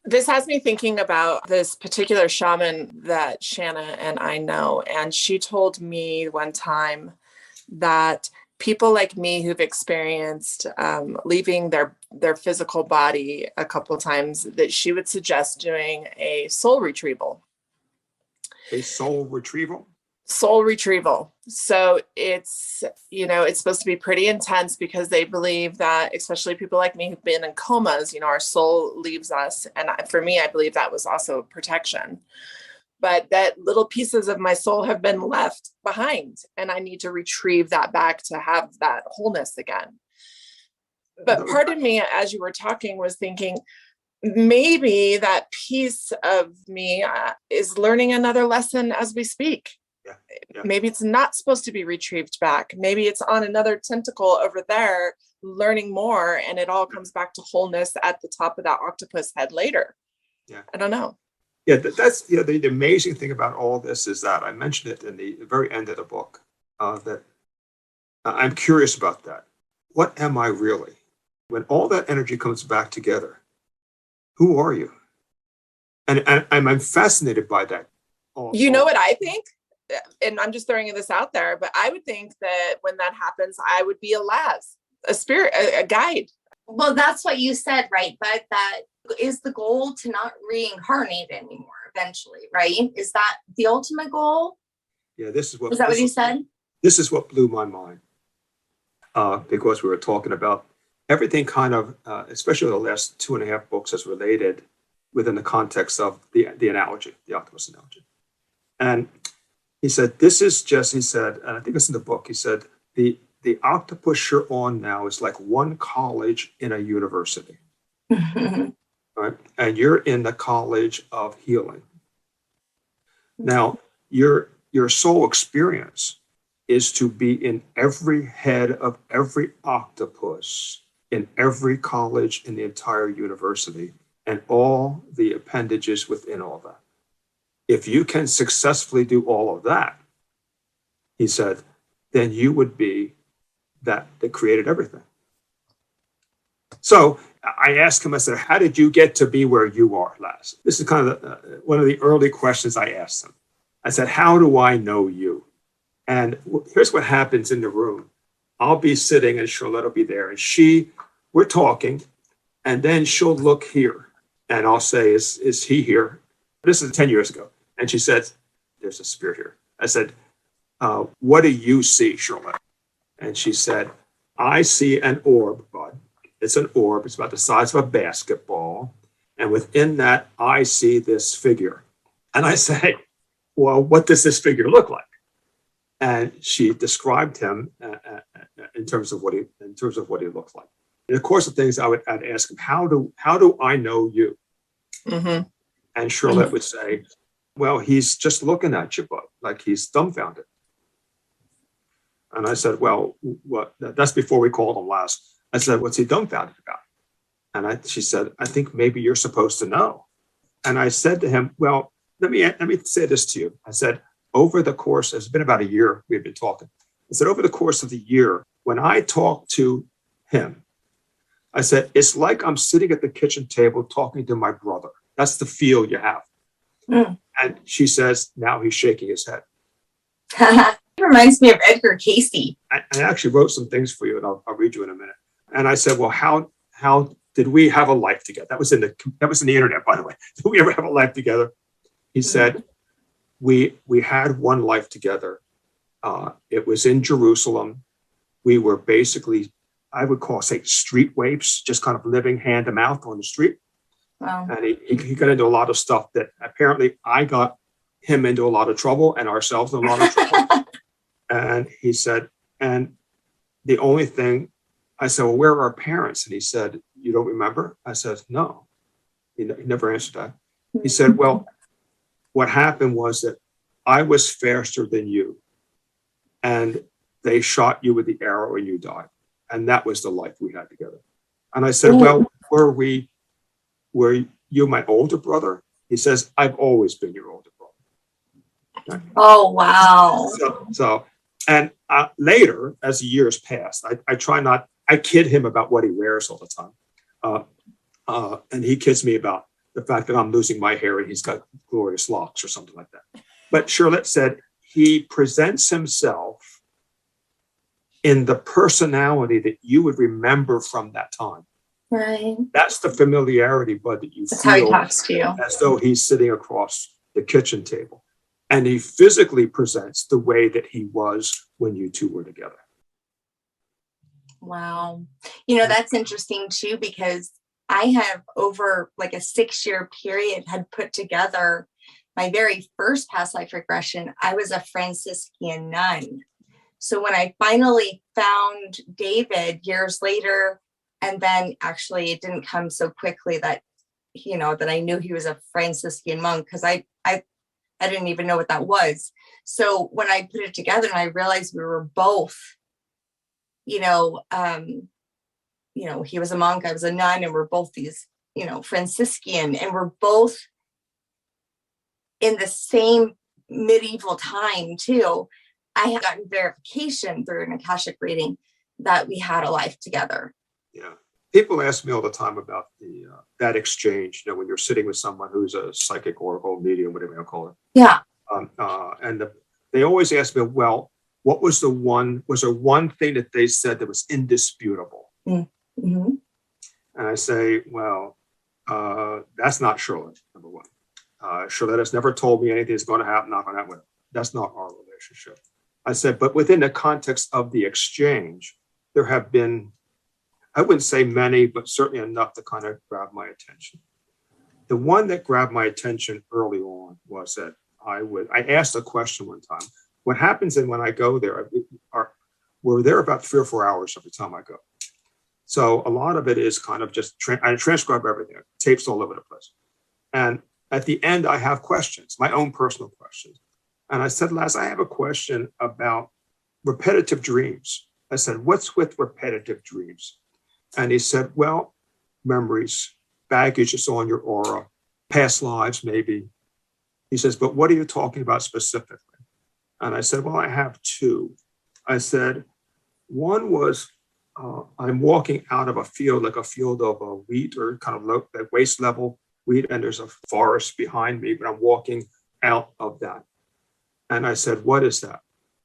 This has me thinking about this particular shaman that Shanna and I know. And she told me one time that people like me who've experienced leaving their physical body a couple of times, that she would suggest doing a soul retrieval. A soul retrieval? Soul retrieval. So it's supposed to be pretty intense, because they believe that, especially people like me who've been in comas, our soul leaves us. And for me, I believe that was also protection, but that little pieces of my soul have been left behind, and I need to retrieve that back to have that wholeness again. But part of me, as you were talking, was thinking, maybe that piece of me is learning another lesson as we speak. Yeah. Maybe it's not supposed to be retrieved back. Maybe it's on another tentacle over there, learning more, and it all comes back to wholeness at the top of that octopus head later. Yeah. I don't know. Yeah, that's the amazing thing about all this is that I mentioned it in the very end of the book, that I'm curious about that. What am I really? When all that energy comes back together, who are you? And I'm fascinated by that. You know what I think? And I'm just throwing this out there, but I would think that when that happens, I would be a spirit, a guide. Well, that's what you said, right? But that is the goal, to not reincarnate anymore eventually, right? Is that the ultimate goal? Yeah, is that what you said? This is what blew my mind. Because we were talking about everything kind of, especially the last 2.5 books, is related within the context of the analogy, the octopus analogy. And he said, and I think it's in the book, he said, the octopus you're on now is like one college in a university. Right? And you're in the college of healing. Now, your soul experience is to be in every head of every octopus, in every college in the entire university, and all the appendages within all that. If you can successfully do all of that, he said, then you would be that created everything. So I asked him, I said, how did you get to be where you are, Laz? This is kind of one of the early questions I asked him. I said, how do I know you? And here's what happens in the room. I'll be sitting and Charlotte will be there, and we're talking, and then she'll look here, and I'll say, is he here? This is 10 years ago. And she said, there's a spirit here. I said, what do you see, Charlotte? And she said, I see an orb, Bud. It's an orb. It's about the size of a basketball. And within that, I see this figure. And I say, well, what does this figure look like? And she described him in terms of what he looks like. In the course of things, I'd ask him, how do I know you? Mm-hmm. And Charlotte would say, well, he's just looking at you, Bud, like he's dumbfounded. And I said, well, what? That's before we called him last. I said, what's he dumbfounded about? And she said, I think maybe you're supposed to know. And I said to him, well, let me say this to you. I said, over the course, it's been about a year we've been talking. I said, over the course of the year, when I talk to him, I said, it's like I'm sitting at the kitchen table talking to my brother. That's the feel you have. Mm. And she says, now he's shaking his head. It reminds me of Edgar Casey. I actually wrote some things for you, and I'll read you in a minute. And I said, well, how did we have a life together? That was in the internet, by the way. Did we ever have a life together? He said, we had one life together. It was in Jerusalem. We were basically, I would say street waifs, just kind of living hand to mouth on the street. Wow. And he got into a lot of stuff that apparently I got him into a lot of trouble and ourselves in a lot of trouble. And he said, and the only thing, I said, well, where are our parents? And he said, you don't remember? I said, no. He never answered that. He said, well, what happened was that I was faster than you, and they shot you with the arrow and you died. And that was the life we had together. And I said, well, were you my older brother? He says, I've always been your older brother. Oh, wow. So and later, as the years passed, I kid him about what he wears all the time. And he kids me about the fact that I'm losing my hair and he's got glorious locks or something like that. But Charlotte said he presents himself in the personality that you would remember from that time. Right. That's the familiarity, Bud, that you That's feel how he talks to you. as though he's sitting across the kitchen table. And he physically presents the way that he was when you two were together. Wow. That's interesting too, because I have over like a 6-year period had put together my very first past life regression. I was a Franciscan nun. So when I finally found David years later, and then actually it didn't come so quickly that, that I knew he was a Franciscan monk, because I didn't even know what that was. So when I put it together and I realized we were both, he was a monk, I was a nun, and we're both these, Franciscan, and we're both in the same medieval time too. I had gotten verification through an Akashic reading that we had a life together. Yeah. People ask me all the time about that exchange, when you're sitting with someone who's a psychic oracle medium, whatever you call it. Yeah. They always ask me, well, was there one thing that they said that was indisputable? Mm-hmm. And I say, well, that's not Charlotte, number one. Charlotte has never told me anything is going to happen, not going to happen. That's not our relationship. I said, but within the context of the exchange, there have been, I wouldn't say many, but certainly enough to kind of grab my attention. The one that grabbed my attention early on was that I asked a question one time. What happens when I go there, we're there about 3 or 4 hours every time I go. So a lot of it is kind of just, I transcribe everything, tapes all over the place. And at the end, I have questions, my own personal questions. And I said, Les, I have a question about repetitive dreams. I said, what's with repetitive dreams? And he said, well, memories, baggage is on your aura, past lives, maybe. He says, but what are you talking about specifically? And I said, well, I have 2. I said, one was I'm walking out of a field, like a field of wheat or kind of low, like waist level wheat, and there's a forest behind me, but I'm walking out of that. And I said, what is that?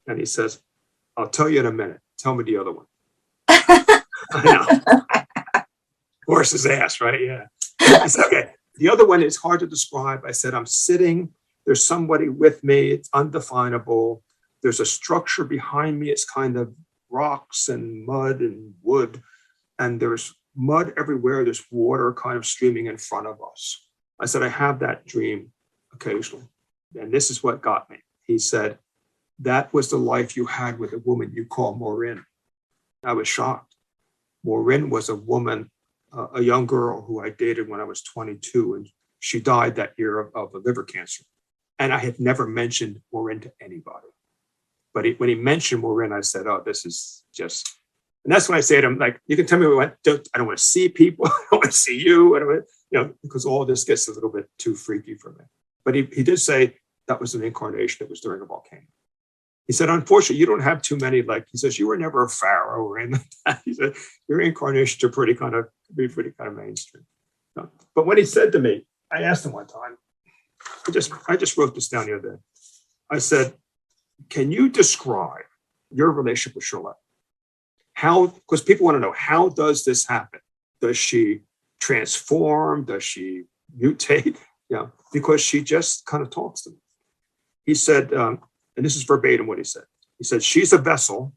And he says, I'll tell you in a minute. Tell me the other one. I know. Horse's ass, right? Yeah. I said, okay. The other one is hard to describe. I said, I'm sitting, there's somebody with me. It's undefinable. There's a structure behind me. It's kind of rocks and mud and wood. And there's mud everywhere. There's water kind of streaming in front of us. I said, I have that dream occasionally. And this is what got me. He said, that was the life you had with a woman you call Maureen. I was shocked. Maureen was a woman, a young girl who I dated when I was 22, and she died that year of a liver cancer. And I had never mentioned Maureen to anybody. But when he mentioned Maureen, I said, oh, this is just And that's when I say to him, like, you can tell me I don't want to see people. I don't want to see you. I don't want, because all this gets a little bit too freaky for me. But he did say that was an incarnation. It was during a volcano. He said, unfortunately, you don't have too many, he says, you were never a pharaoh or anything like that. He said, your incarnations are pretty kind of mainstream. But when he said to me, I asked him one time, I just wrote this down the other day. I said, can you describe your relationship with Charlotte? How, because people want to know, how does this happen? Does she transform? Does she mutate? Yeah, because she just kind of talks to me. He said, and this is verbatim what he said. He said, she's a vessel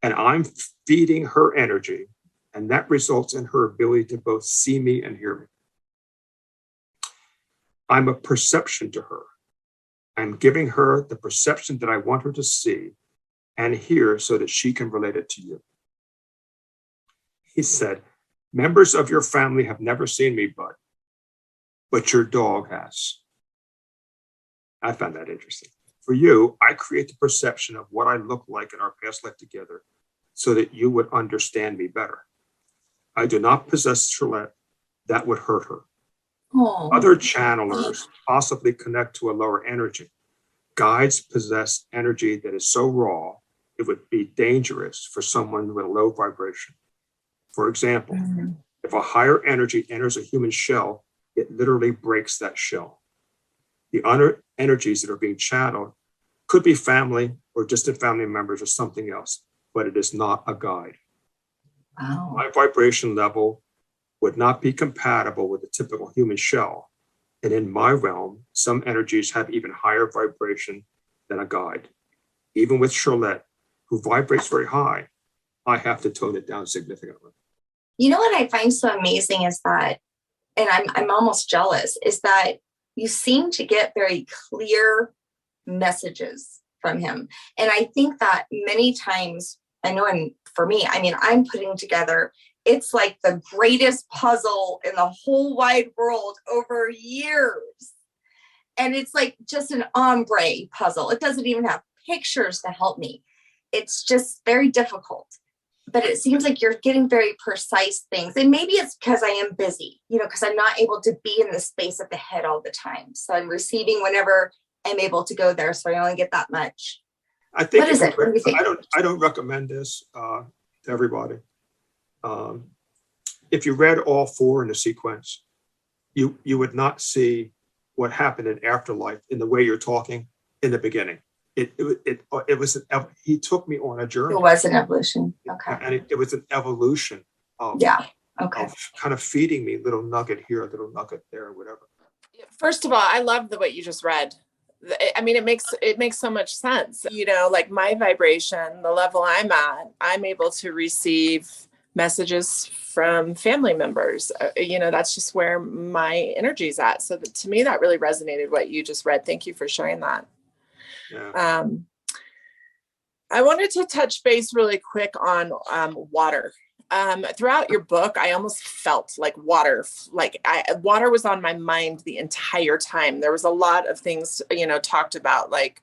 and I'm feeding her energy, and that results in her ability to both see me and hear me. I'm a perception to her. I'm giving her the perception that I want her to see and hear so that she can relate it to you. He said, members of your family have never seen me, Bud, but your dog has. I found that interesting. For you, I create the perception of what I look like in our past life together so that you would understand me better. I do not possess Charlotte. That would hurt her. Oh. Other channelers possibly connect to a lower energy. Guides possess energy that is so raw, it would be dangerous for someone with a low vibration. For example, if a higher energy enters a human shell, it literally breaks that shell. The other energies that are being channeled could be family or distant family members or something else, but it is not a guide. Wow. My vibration level would not be compatible with the typical human shell. And in my realm, some energies have even higher vibration than a guide. Even with Charlotte, who vibrates very high, I have to tone it down significantly. You know what I find so amazing is that, and I'm almost jealous, is that you seem to get very clear messages from him. And I think that many times, I know, and for me, I mean, I'm putting together, it's like the greatest puzzle in the whole wide world over years. And it's like just an ombre puzzle. It doesn't even have pictures to help me. It's just very difficult. But it seems like you're getting very precise things. And maybe it's because I am busy, because I'm not able to be in the space of the head all the time. So I'm receiving whenever I'm able to go there. So I only get that much. I think what is it? What do you think? I don't recommend this to everybody. If you read all four in a sequence, you would not see what happened in afterlife in the way you're talking in the beginning. It was he took me on a journey. It was an evolution. Okay. And it was an evolution of, of kind of feeding me little nugget here, a little nugget there, whatever. First of all, I love what you just read. I mean, it makes so much sense. Like my vibration, the level I'm at, I'm able to receive messages from family members. That's just where my energy's at. So to me, that really resonated what you just read. Thank you for sharing that. Yeah. I wanted to touch base really quick on water. Throughout your book, I almost felt like water, water was on my mind the entire time. There was a lot of things, talked about, like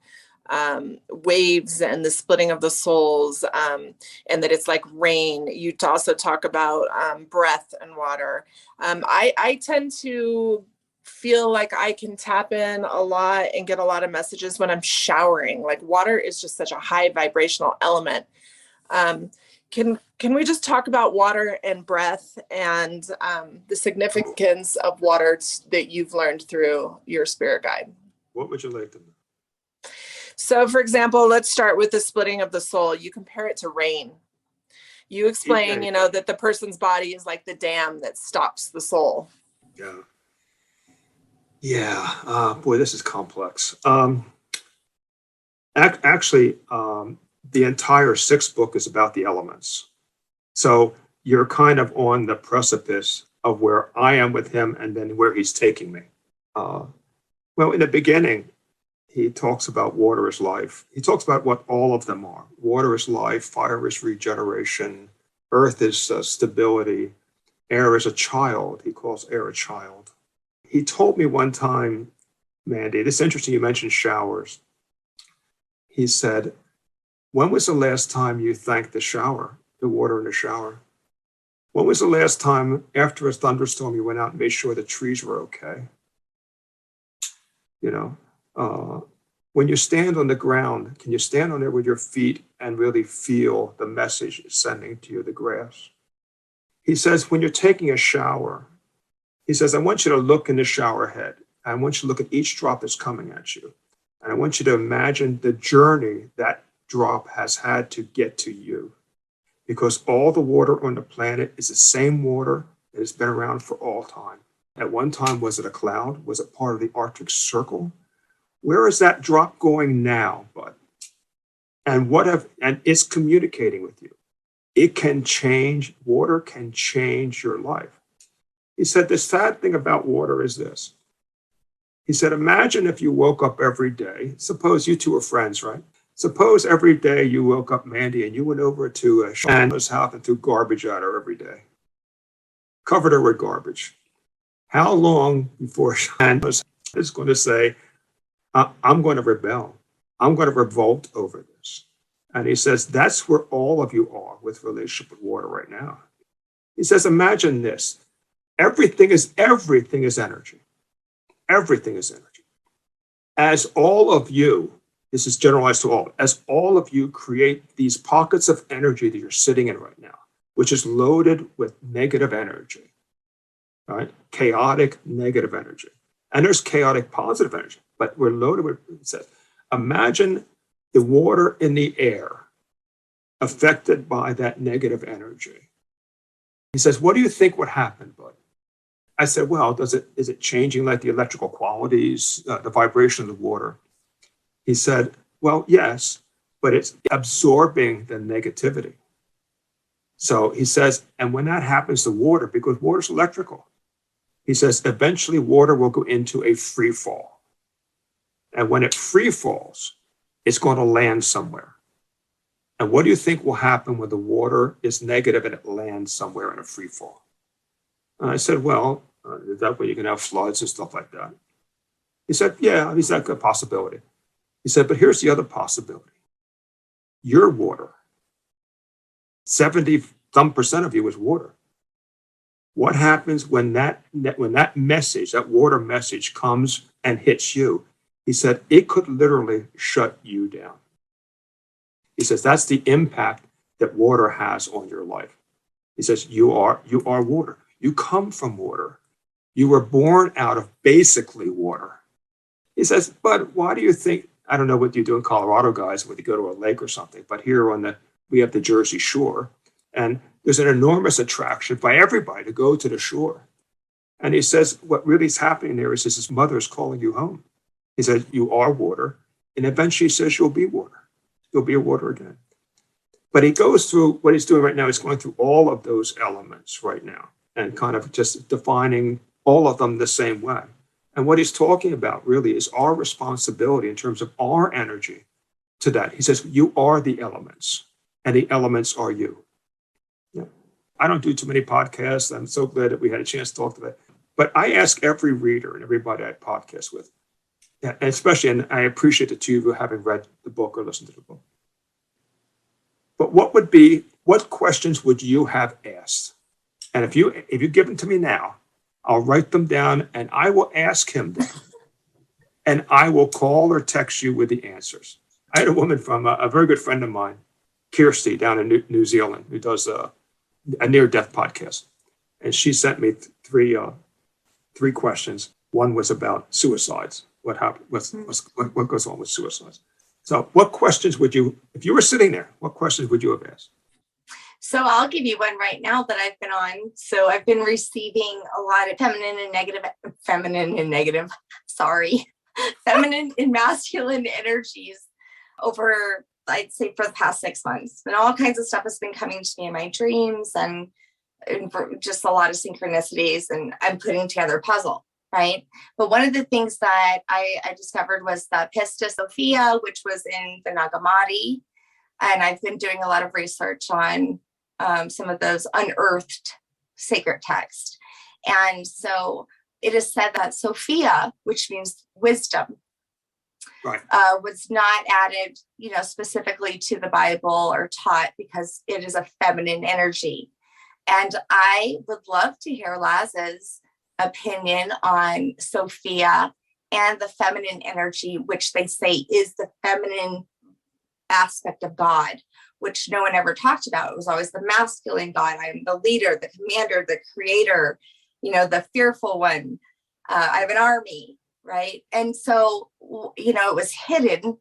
waves and the splitting of the souls, and that it's like rain. You also talk about breath and water. I tend to feel like I can tap in a lot and get a lot of messages when I'm showering. Like water is just such a high vibrational element. Can we just talk about water and breath and the significance of water that you've learned through your spirit guide? What would you like to know? So, for example, let's start with the splitting of the soul. You compare it to rain. You explain, that the person's body is like the dam that stops the soul. Yeah. Yeah. Boy, this is complex. Actually, the entire sixth book is about the elements. So you're kind of on the precipice of where I am with him and then where he's taking me. Well, in the beginning, he talks about water is life. He talks about what all of them are. Water is life, fire is regeneration, earth is stability, air is a child. He calls air a child. He told me one time, Mandy, this is interesting, you mentioned showers. He said, when was the last time you thanked the shower? the water in the shower? When was the last time after a thunderstorm you went out and made sure the trees were okay? You know, when you stand on the ground, can you stand on there with your feet and really feel the message it's sending to you, the grass? He says, when you're taking a shower, he says, I want you to look in the shower head. I want you to look at each drop that's coming at you. And I want you to imagine the journey that drop has had to get to you. Because all the water on the planet is the same water that has been around for all time. At one time, was it a cloud? Was it part of the Arctic Circle? Where is that drop going now, Bud? And it's communicating with you. It can change, water can change your life. He said, the sad thing about water is this. He said, imagine if you woke up every day, suppose you two are friends, right? Suppose every day you woke up, Mandy, and you went over to Shannon's house and threw garbage at her every day. Covered her with garbage. How long before Shannon is going to say, I'm going to rebel. I'm going to revolt over this. And he says, that's where all of you are with relationship with water right now. He says, imagine this. Everything is energy. Everything is energy. As all of you, this is generalized to all, as all of you create these pockets of energy that you're sitting in right now, which is loaded with negative energy, right? Chaotic negative energy. And there's chaotic positive energy, but we're loaded with, it says, imagine the water in the air affected by that negative energy. He says, what do you think would happen, Bud? I said, well, is it changing like the electrical qualities, the vibration of the water? He said, well, yes, but it's absorbing the negativity. So he says, and when that happens to water, because water's electrical, he says, eventually water will go into a free fall. And when it free falls, it's going to land somewhere. And what do you think will happen when the water is negative and it lands somewhere in a free fall? And I said, well, is that where you can have floods and stuff like that? He said, yeah, is that a possibility? He said, but here's the other possibility. Your water, 70% of you is water. What happens when that message, that water message comes and hits you? He said, it could literally shut you down. He says, that's the impact that water has on your life. He says, you are water. You come from water. You were born out of basically water. He says, but why do you think, I don't know what you do in Colorado, guys, when you go to a lake or something, but here we have the Jersey Shore, and there's an enormous attraction by everybody to go to the shore. And he says, what really is happening there is his mother is calling you home. He says, you are water. And eventually he says, you'll be water. You'll be a water again. But he goes through, what he's doing right now is going through all of those elements right now and kind of just defining all of them the same way. And what he's talking about really is our responsibility in terms of our energy to that. He says, you are the elements, and the elements are you. Yeah. I don't do too many podcasts. I'm so glad that we had a chance to talk today. But I ask every reader and everybody I podcast with, and especially, and I appreciate the two of you having read the book or listened to the book. But what questions would you have asked? And if you give them to me now, I'll write them down and I will ask him them. And I will call or text you with the answers. I had a woman from a very good friend of mine, Kirsty, down in New Zealand, who does a near-death podcast. And she sent me three questions. One was about suicides. What happened? What goes on with suicides? So what questions would you, if you were sitting there, what questions would you have asked? So I'll give you one right now that I've been on. So I've been receiving a lot of feminine and masculine energies over, I'd say, for the past 6 months. And all kinds of stuff has been coming to me in my dreams and just a lot of synchronicities, and I'm putting together a puzzle, right? But one of the things that I discovered was the Pista Sophia, which was in the Nagamati. And I've been doing a lot of research on some of those unearthed sacred texts. And so it is said that Sophia, which means wisdom, Right. Was not added, specifically to the Bible or taught because it is a feminine energy. And I would love to hear Laz's opinion on Sophia and the feminine energy, which they say is the feminine aspect of God, which no one ever talked about. It was always the masculine God. I am the leader, the commander, the creator, the fearful one. I have an army, right? And so, it was hidden,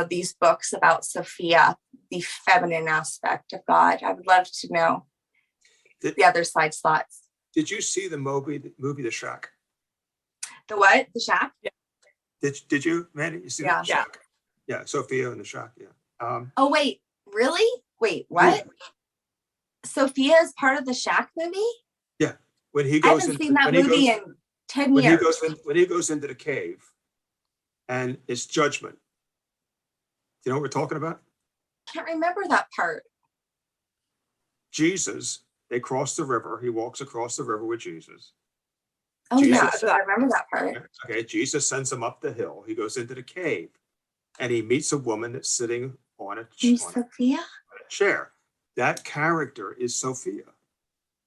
these books about Sophia, the feminine aspect of God. I would love to know the other side slots. Did you see the movie The Shack? The what? The Shack? Yeah. Did you, Mandy? You see Yeah. The Shack? Yeah, Sophia and The Shack, yeah. Oh, wait, really? Wait, what? Yeah. Sophia is part of the Shack movie? Yeah. When he I goes haven't seen that movie in 10 years. When he goes into the cave and it's judgment. Do you know what we're talking about? I can't remember that part. Jesus, they cross the river. He walks across the river with Jesus. Oh, Jesus, yeah, I remember that part. Okay, Jesus sends him up the hill. He goes into the cave and he meets a woman that's sitting on a chair. That character is Sophia.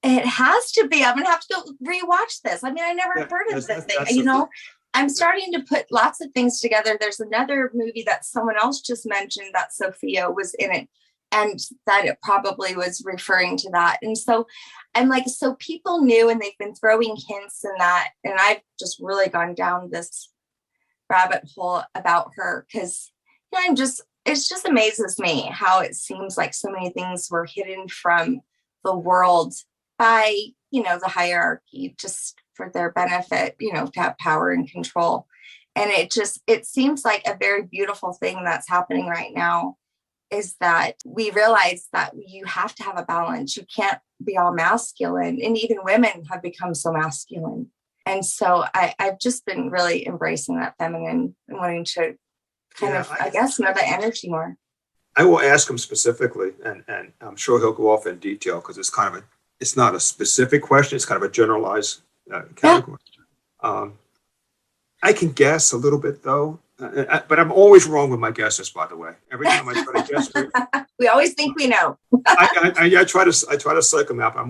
It has to be. I'm going to have to go rewatch this. I mean, I never heard of this thing. I'm starting to put lots of things together. There's another movie that someone else just mentioned that Sophia was in it, and that it probably was referring to that. And so I'm like, so people knew, and they've been throwing hints in that. And I've just really gone down this rabbit hole about her because, it just amazes me how it seems like so many things were hidden from the world by, the hierarchy, just for their benefit, to have power and control. And it seems like a very beautiful thing that's happening right now is that we realize that you have to have a balance. You can't be all masculine. And even women have become so masculine. And so I've just been really embracing that feminine and wanting to kind of, I guess, know the energy more. I will ask him specifically, and I'm sure he'll go off in detail because it's not a specific question. It's kind of a generalized category. Yeah. I can guess a little bit though, but I'm always wrong with my guesses. By the way, every time I try to guess, we always think we know. I try to psych him out. But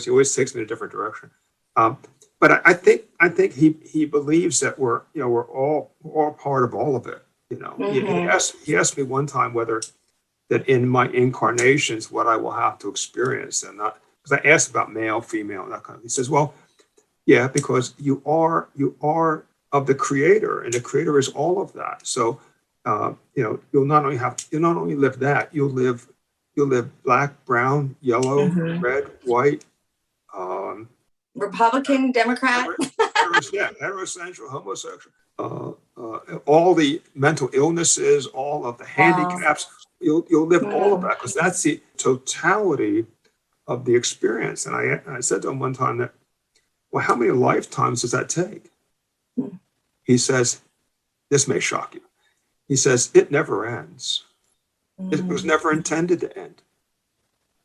he always takes me in a different direction. But I think he believes that we're all part of all of it. Mm-hmm. He asked me one time whether that in my incarnations what I will have to experience, and not because I asked about male, female, and that kind of. He says, well, yeah, because you are of the Creator, and the Creator is all of that. So you'll not only live that, you'll live black, brown, yellow, mm-hmm. red, white, Republican, Democrat, heterosexual, homosexual, all the mental illnesses, all of the handicaps. You'll live all of that because that's the totality of the experience. And I said to him one time that, well, how many lifetimes does that take? He says, this may shock you. He says, it never ends. It was never intended to end.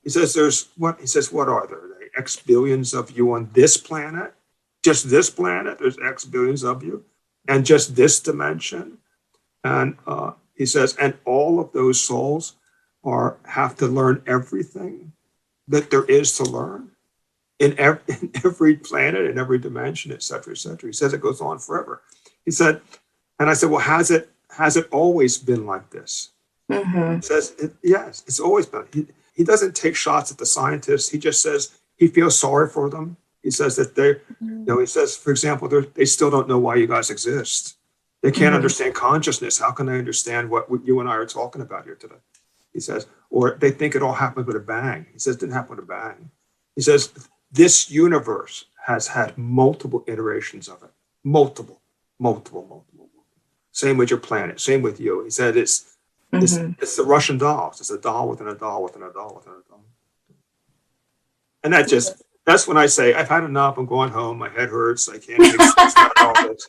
He says, what are there? X billions of you on this planet? Just this planet? There's X billions of you? And just this dimension? And he says, and all of those souls have to learn everything that there is to learn in every planet, in every dimension, et cetera, et cetera. He says it goes on forever. He said, and I said, well, has it always been like this? Mm-hmm. He says, yes, it's always been. He doesn't take shots at the scientists. He just says he feels sorry for them. He says that he says, for example, they still don't know why you guys exist. They can't understand consciousness. How can they understand what you and I are talking about here today? He says, or they think it all happened with a bang. He says, it didn't happen with a bang. He says, this universe has had multiple iterations of it. Multiple. Same with your planet. Same with you. He said, it's the Russian dolls. It's a doll within a doll within a doll within a doll. And that's when I say, I've had enough. I'm going home. My head hurts. I can't make sense out of all this.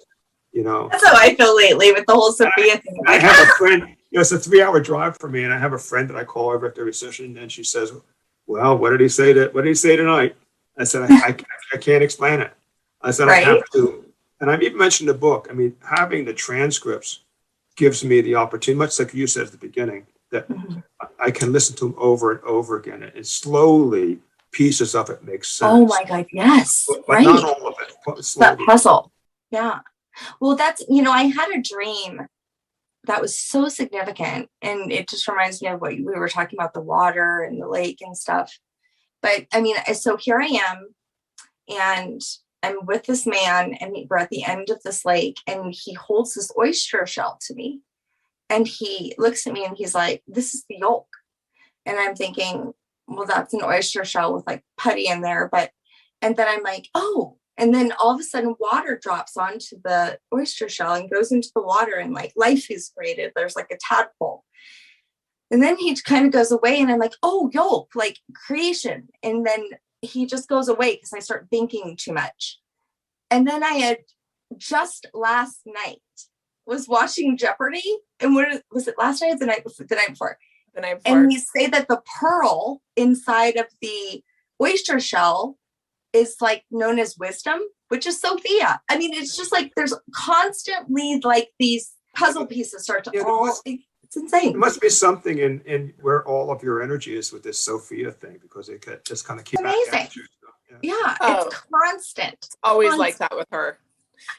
That's how I feel lately with the whole Sophia thing. I have a friend, it's a 3-hour drive for me, and I have a friend that I call over after every session, and she says, well, what did he say tonight? I said, I can't explain it. I said, right? I have to. And I've even mentioned the book. I mean, having the transcripts gives me the opportunity, much like you said at the beginning, that I can listen to them over and over again, and slowly pieces of it make sense. Oh my God, yes. But right. not all of it. That Slowly. puzzle. Yeah. Well, that's, I had a dream that was so significant, and it just reminds me of what we were talking about, the water and the lake and stuff. But I mean, so here I am, and I'm with this man, and we're at the end of this lake, and he holds this oyster shell to me, and he looks at me and he's like, "This is the yolk." And I'm thinking, well, that's an oyster shell with like putty in there. And then I'm like, oh, and then all of a sudden water drops onto the oyster shell and goes into the water, and like life is created. There's like a tadpole. And then he kind of goes away, and I'm like, oh, yolk, like creation. And then he just goes away because I start thinking too much. And then I had just last night was watching Jeopardy. And what was it, last night or the night before? The night before. The night before. And he say that the pearl inside of the oyster shell is like known as wisdom, which is Sophia. I mean, it's just like there's constantly like these puzzle pieces start to it's insane. There must be something in where all of your energy is with this Sophia thing, because it could just kind of keep amazing. Yeah, it's constant. Always like that with her.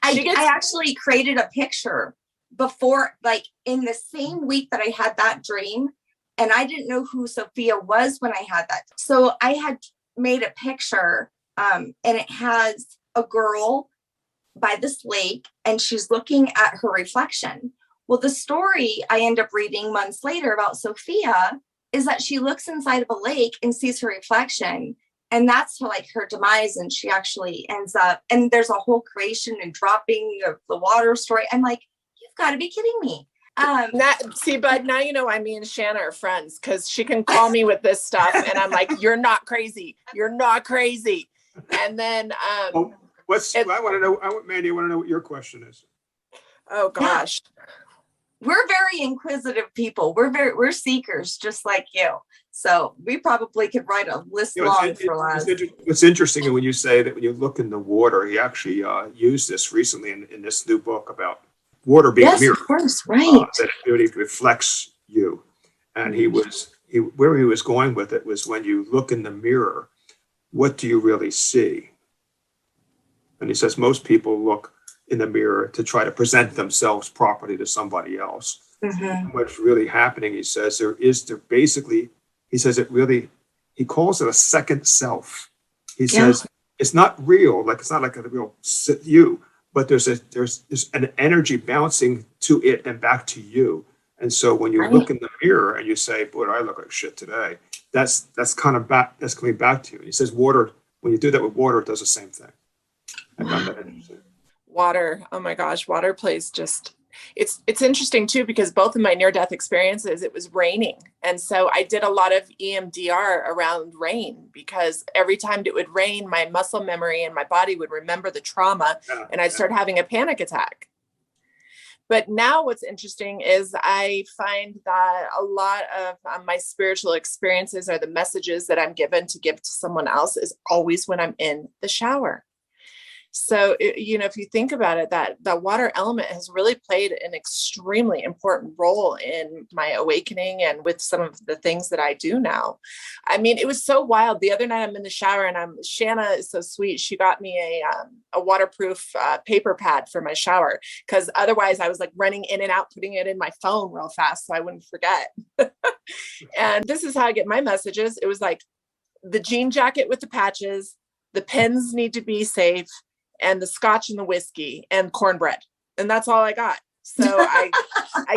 I actually created a picture before, like in the same week that I had that dream, and I didn't know who Sophia was when I had that. So I had made a picture, and it has a girl by this lake, and she's looking at her reflection. Well, the story I end up reading months later about Sophia is that she looks inside of a lake and sees her reflection. And that's like her demise. And she actually ends up, and there's a whole creation and dropping of the water story. I'm like, you've got to be kidding me. See, Bud, now you know why me and Shanna are friends, because she can call me with this stuff. And I'm like, you're not crazy. You're not crazy. And then I want to know, Mandy, I want to know what your question is. Oh, gosh. Yeah. We're very inquisitive people. We're seekers, just like you. So we probably could write a list long for lives. What's interesting when you say that when you look in the water, he actually used this recently in this new book about water being a mirror. Yes, of course, right. That it really reflects you. And where he was going with it was, when you look in the mirror, what do you really see? And he says most people look in the mirror to try to present themselves properly to somebody else. Mm-hmm. What's really happening, he says, he calls it a second self. He says it's not real, like it's not like a real you, but there's an energy bouncing to it and back to you. And so when you look in the mirror and you say, boy, I look like shit today, that's coming back to you. And he says water, when you do that with water, it does the same thing. I found that interesting. Water, oh my gosh, water plays it's interesting too, because both of my near-death experiences, it was raining. And so I did a lot of EMDR around rain, because every time it would rain, my muscle memory and my body would remember the trauma, and I'd start having a panic attack. But now what's interesting is I find that a lot of my spiritual experiences, or the messages that I'm given to give to someone else, is always when I'm in the shower. So, if you think about it, that water element has really played an extremely important role in my awakening and with some of the things that I do now. I mean, it was so wild. The other night I'm in the shower, and Shanna is so sweet. She got me a waterproof paper pad for my shower, because otherwise I was like running in and out, putting it in my phone real fast so I wouldn't forget. And this is how I get my messages. It was like the jean jacket with the patches, the pens need to be safe, and the scotch and the whiskey and cornbread. And that's all I got. So I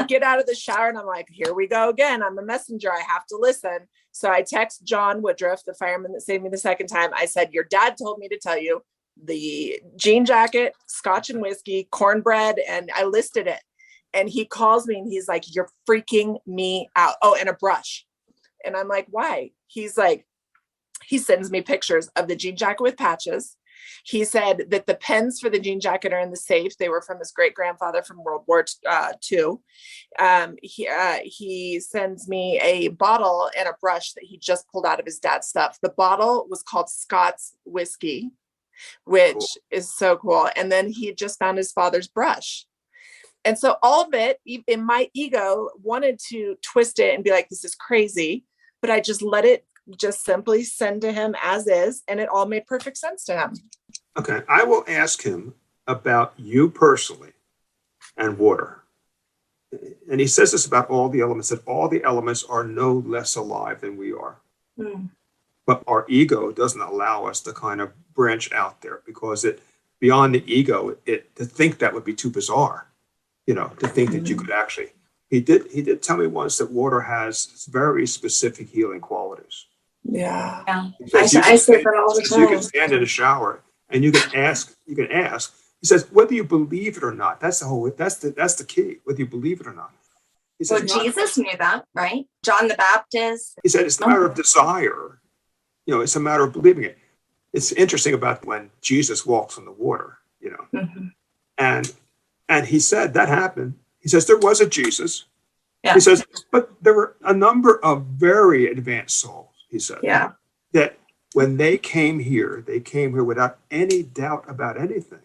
get out of the shower, and I'm like, here we go again. I'm a messenger. I have to listen. So I text John Woodruff, the fireman that saved me the second time. I said, your dad told me to tell you the jean jacket, scotch and whiskey, cornbread. And I listed it. And he calls me and he's like, you're freaking me out. Oh, and a brush. And I'm like, why? He's like, he sends me pictures of the jean jacket with patches. He said that the pens for the jean jacket are in the safe. They were from his great grandfather from World War II. He sends me a bottle and a brush that he just pulled out of his dad's stuff. The bottle was called Scott's whiskey, which is so cool. And then he just found his father's brush. And so all of it in my ego wanted to twist it and be like, this is crazy, but I just let it just simply send to him as is. And it all made perfect sense to him. Okay. I will ask him about you personally and water. And he says this about all the elements, that all the elements are no less alive than we are. Mm. But our ego doesn't allow us to kind of branch out there, because it, beyond the ego, to think that would be too bizarre, to think that you could actually, he did tell me once that water has very specific healing qualities. Yeah. I say that all the time. You can stand in a shower and you can ask, he says, whether you believe it or not, that's the key, whether you believe it or not. He says, well, Jesus knew that, right? John the Baptist. He said, it's a matter of desire. It's a matter of believing it. It's interesting about when Jesus walks on the water, Mm-hmm. and he said that happened. He says, there was a Jesus. Yeah. He says, but there were a number of very advanced souls, he said, that when they came here without any doubt about anything.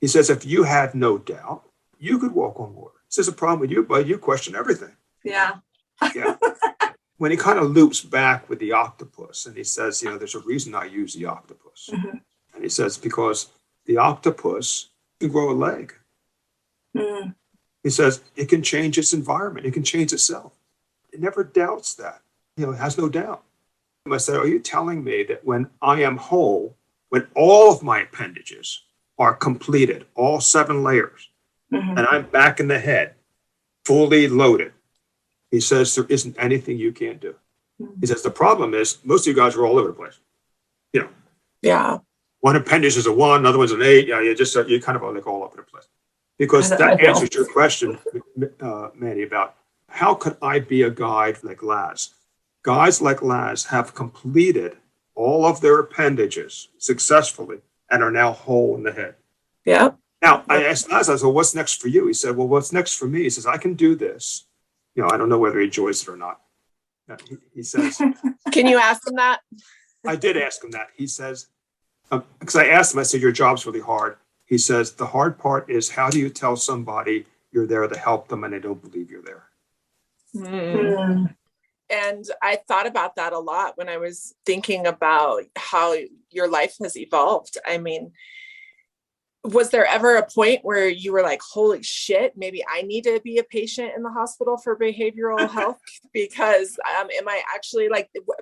He says, if you had no doubt, you could walk on water. He says, the problem with you, bud, you question everything. Yeah. Yeah. When he kind of loops back with the octopus and he says, there's a reason I use the octopus. Mm-hmm. And he says, because the octopus can grow a leg. Mm. He says, it can change its environment. It can change itself. It never doubts that. It has no doubt. I said, are you telling me that when I am whole, when all of my appendages are completed, all 7 layers, Mm-hmm. and I'm back in the head, fully loaded, he says, there isn't anything you can't do. Mm-hmm. He says, the problem is most of you guys are all over the place. Yeah. One appendage is a 1, another one's an 8. Yeah, you're kind of like all over the place. Because that answers your question, Mandy, about how could I be a guide like Laz? Guys like Laz have completed all of their appendages successfully and are now whole in the head. Yeah. Now, I asked Laz, I said, well, what's next for you? He said, well, what's next for me? He says, I can do this. I don't know whether he enjoys it or not. He says, can you ask him that? I did ask him that. He says, because I asked him, I said, your job's really hard. He says, the hard part is how do you tell somebody you're there to help them and they don't believe you're there? Mm. And I thought about that a lot when I was thinking about how your life has evolved. I mean, was there ever a point where you were like, holy shit, maybe I need to be a patient in the hospital for behavioral health? Because am I actually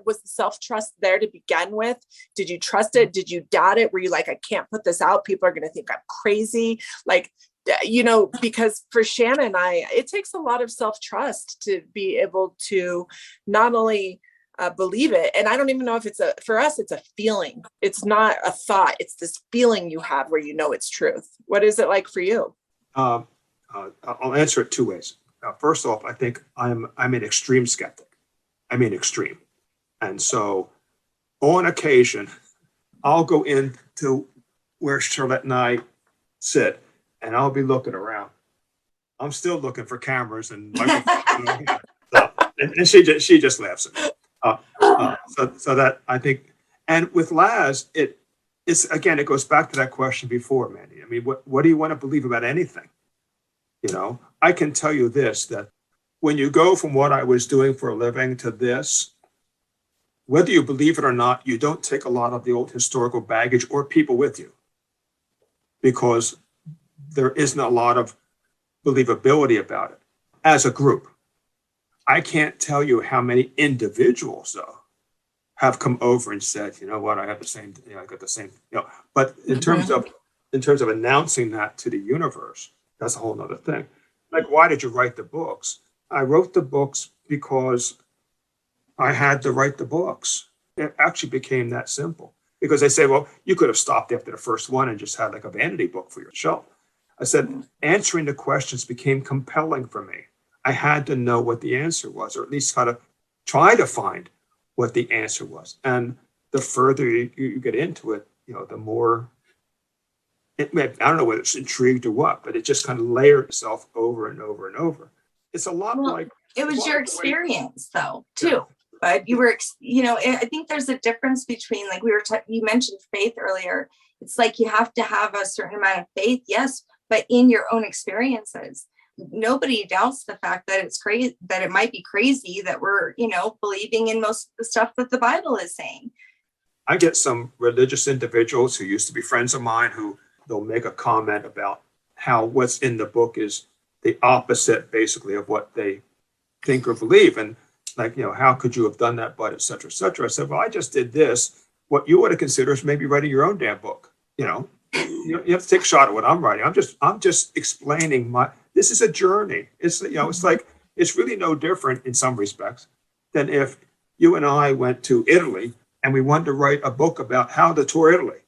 was the self-trust there to begin with? Did you trust it? Did you doubt it? Were you like, I can't put this out. People are going to think I'm crazy. Because for Shannon and I, it takes a lot of self-trust to be able to not only believe it. And I don't even know if for us, it's a feeling. It's not a thought. It's this feeling you have where it's truth. What is it like for you? I'll answer it 2 ways. First off, I think I'm an extreme skeptic. I mean, extreme. And so on occasion, I'll go into where Charlotte and I sit and I'll be looking around. I'm still looking for cameras and microphones. And she just laughs at me. So that I think, and with Laz, it goes back to that question before, Mandy. I mean, what do you want to believe about anything? I can tell you this, that when you go from what I was doing for a living to this, whether you believe it or not, you don't take a lot of the old historical baggage or people with you, because there isn't a lot of believability about it as a group. I can't tell you how many individuals, though, have come over and said, you know what, I have the same, I got the same, but in terms of announcing that to the universe, that's a whole nother thing. Like, why did you write the books? I wrote the books because I had to write the books. It actually became that simple, because they say, well, you could have stopped after the first one and just had like a vanity book for your shelf. I said, answering the questions became compelling for me. I had to know what the answer was, or at least how to try to find what the answer was. And the further you get into it, the more, I don't know whether it's intrigued or what, but it just kind of layered itself over and over and over. It's a lot like. It was your experience, though, too. But you were, I think there's a difference between, like you mentioned faith earlier. It's like you have to have a certain amount of faith, yes, but in your own experiences. Nobody doubts the fact that it's crazy, that it might be crazy that we're, believing in most of the stuff that the Bible is saying. I get some religious individuals who used to be friends of mine who they'll make a comment about how what's in the book is the opposite, basically, of what they think or believe. And like, how could you have done that, but et cetera, et cetera. I said, well, I just did this. What you ought to consider is maybe writing your own damn book. You have to take a shot at what I'm writing. I'm just explaining this is a journey. It's, it's like, it's really no different in some respects than if you and I went to Italy and we wanted to write a book about how to tour Italy.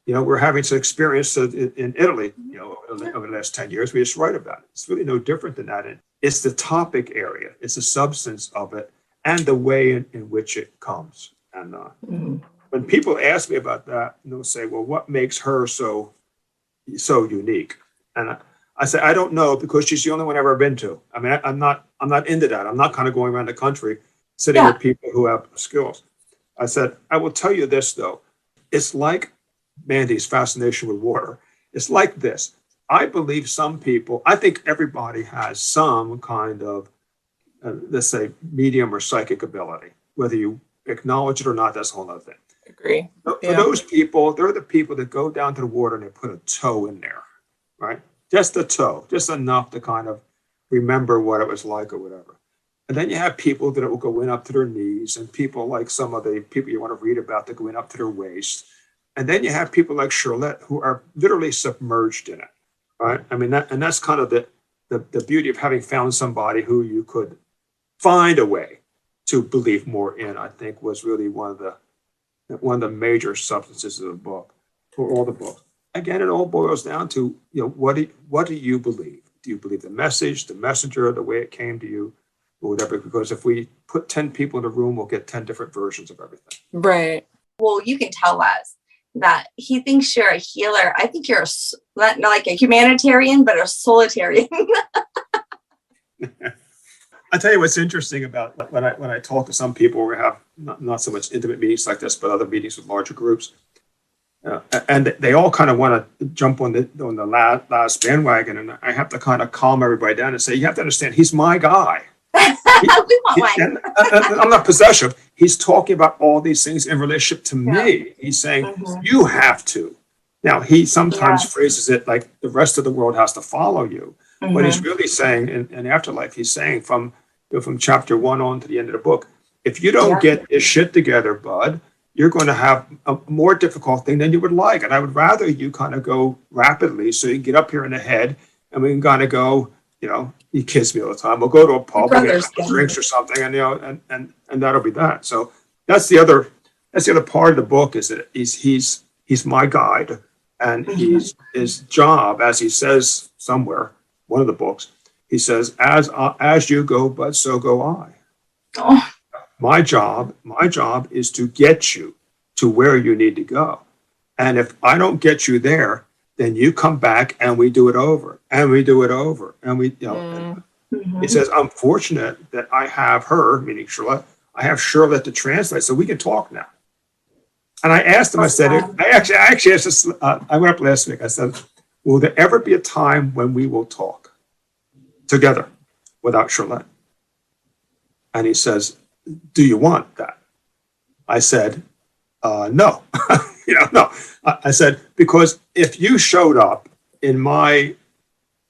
We're having some experience in Italy, over the last 10 years. We just write about it. It's really no different than that. It's the topic area. It's the substance of it and the way in which it comes. And when people ask me about that, they'll say, well, what makes her so unique? And I say, I don't know, because she's the only one I've ever been to. I mean, I'm not into that. I'm not kind of going around the country sitting with people who have skills. I said, I will tell you this, though. It's like Mandy's fascination with water. It's like this. I believe I think everybody has some kind of, let's say, medium or psychic ability. Whether you acknowledge it or not, that's a whole other thing. Agree. For those people, they're the people that go down to the water and they put a toe in there, right? Just a toe, just enough to kind of remember what it was like or whatever. And then you have people that will go in up to their knees, and people like some of the people you want to read about that go in up to their waist. And then you have people like Charlotte who are literally submerged in it, right? I mean, that's kind of the beauty of having found somebody who you could find a way to believe more in, I think, was really one of the major substances of the book, or all the books. Again, it all boils down to, what do you believe? Do you believe the message, the messenger, the way it came to you, or whatever? Because if we put 10 people in a room, we'll get 10 different versions of everything. Right. Well, you can tell us that he thinks you're a healer. I think you're not like a humanitarian, but a solitarian. I'll tell you what's interesting about when I talk to some people, we have not so much intimate meetings like this, but other meetings with larger groups. And they all kind of want to jump on the last bandwagon. And I have to kind of calm everybody down and say, you have to understand, he's my guy. We want one. I'm not possessive. He's talking about all these things in relationship to me. He's saying, you have to. Now, he sometimes phrases it like the rest of the world has to follow you. But he's really saying in Afterlife, he's saying from chapter 1 on to the end of the book, if you don't get this shit together, Bud, you're going to have a more difficult thing than you would like. And I would rather you kind of go rapidly so you can get up here in the head and we can kind of go, he kids me all the time. We'll go to a pub, we'll get drinks or something, and and that'll be that. So that's the other part of the book, is that he's my guide, and his job, as he says somewhere, one of the books, he says, as you go, Bud, so go I. Oh. My job is to get you to where you need to go. And if I don't get you there, then you come back and we do it over and we do it over. And we, He says, I'm fortunate that I have her, meaning Charlotte, I have Charlotte to translate so we can talk now. And I asked him, I said, I actually asked this, I went up last week. I said, will there ever be a time when we will talk together without Charlotte? And he says, do you want that? I said, no. No. I said, because if you showed up in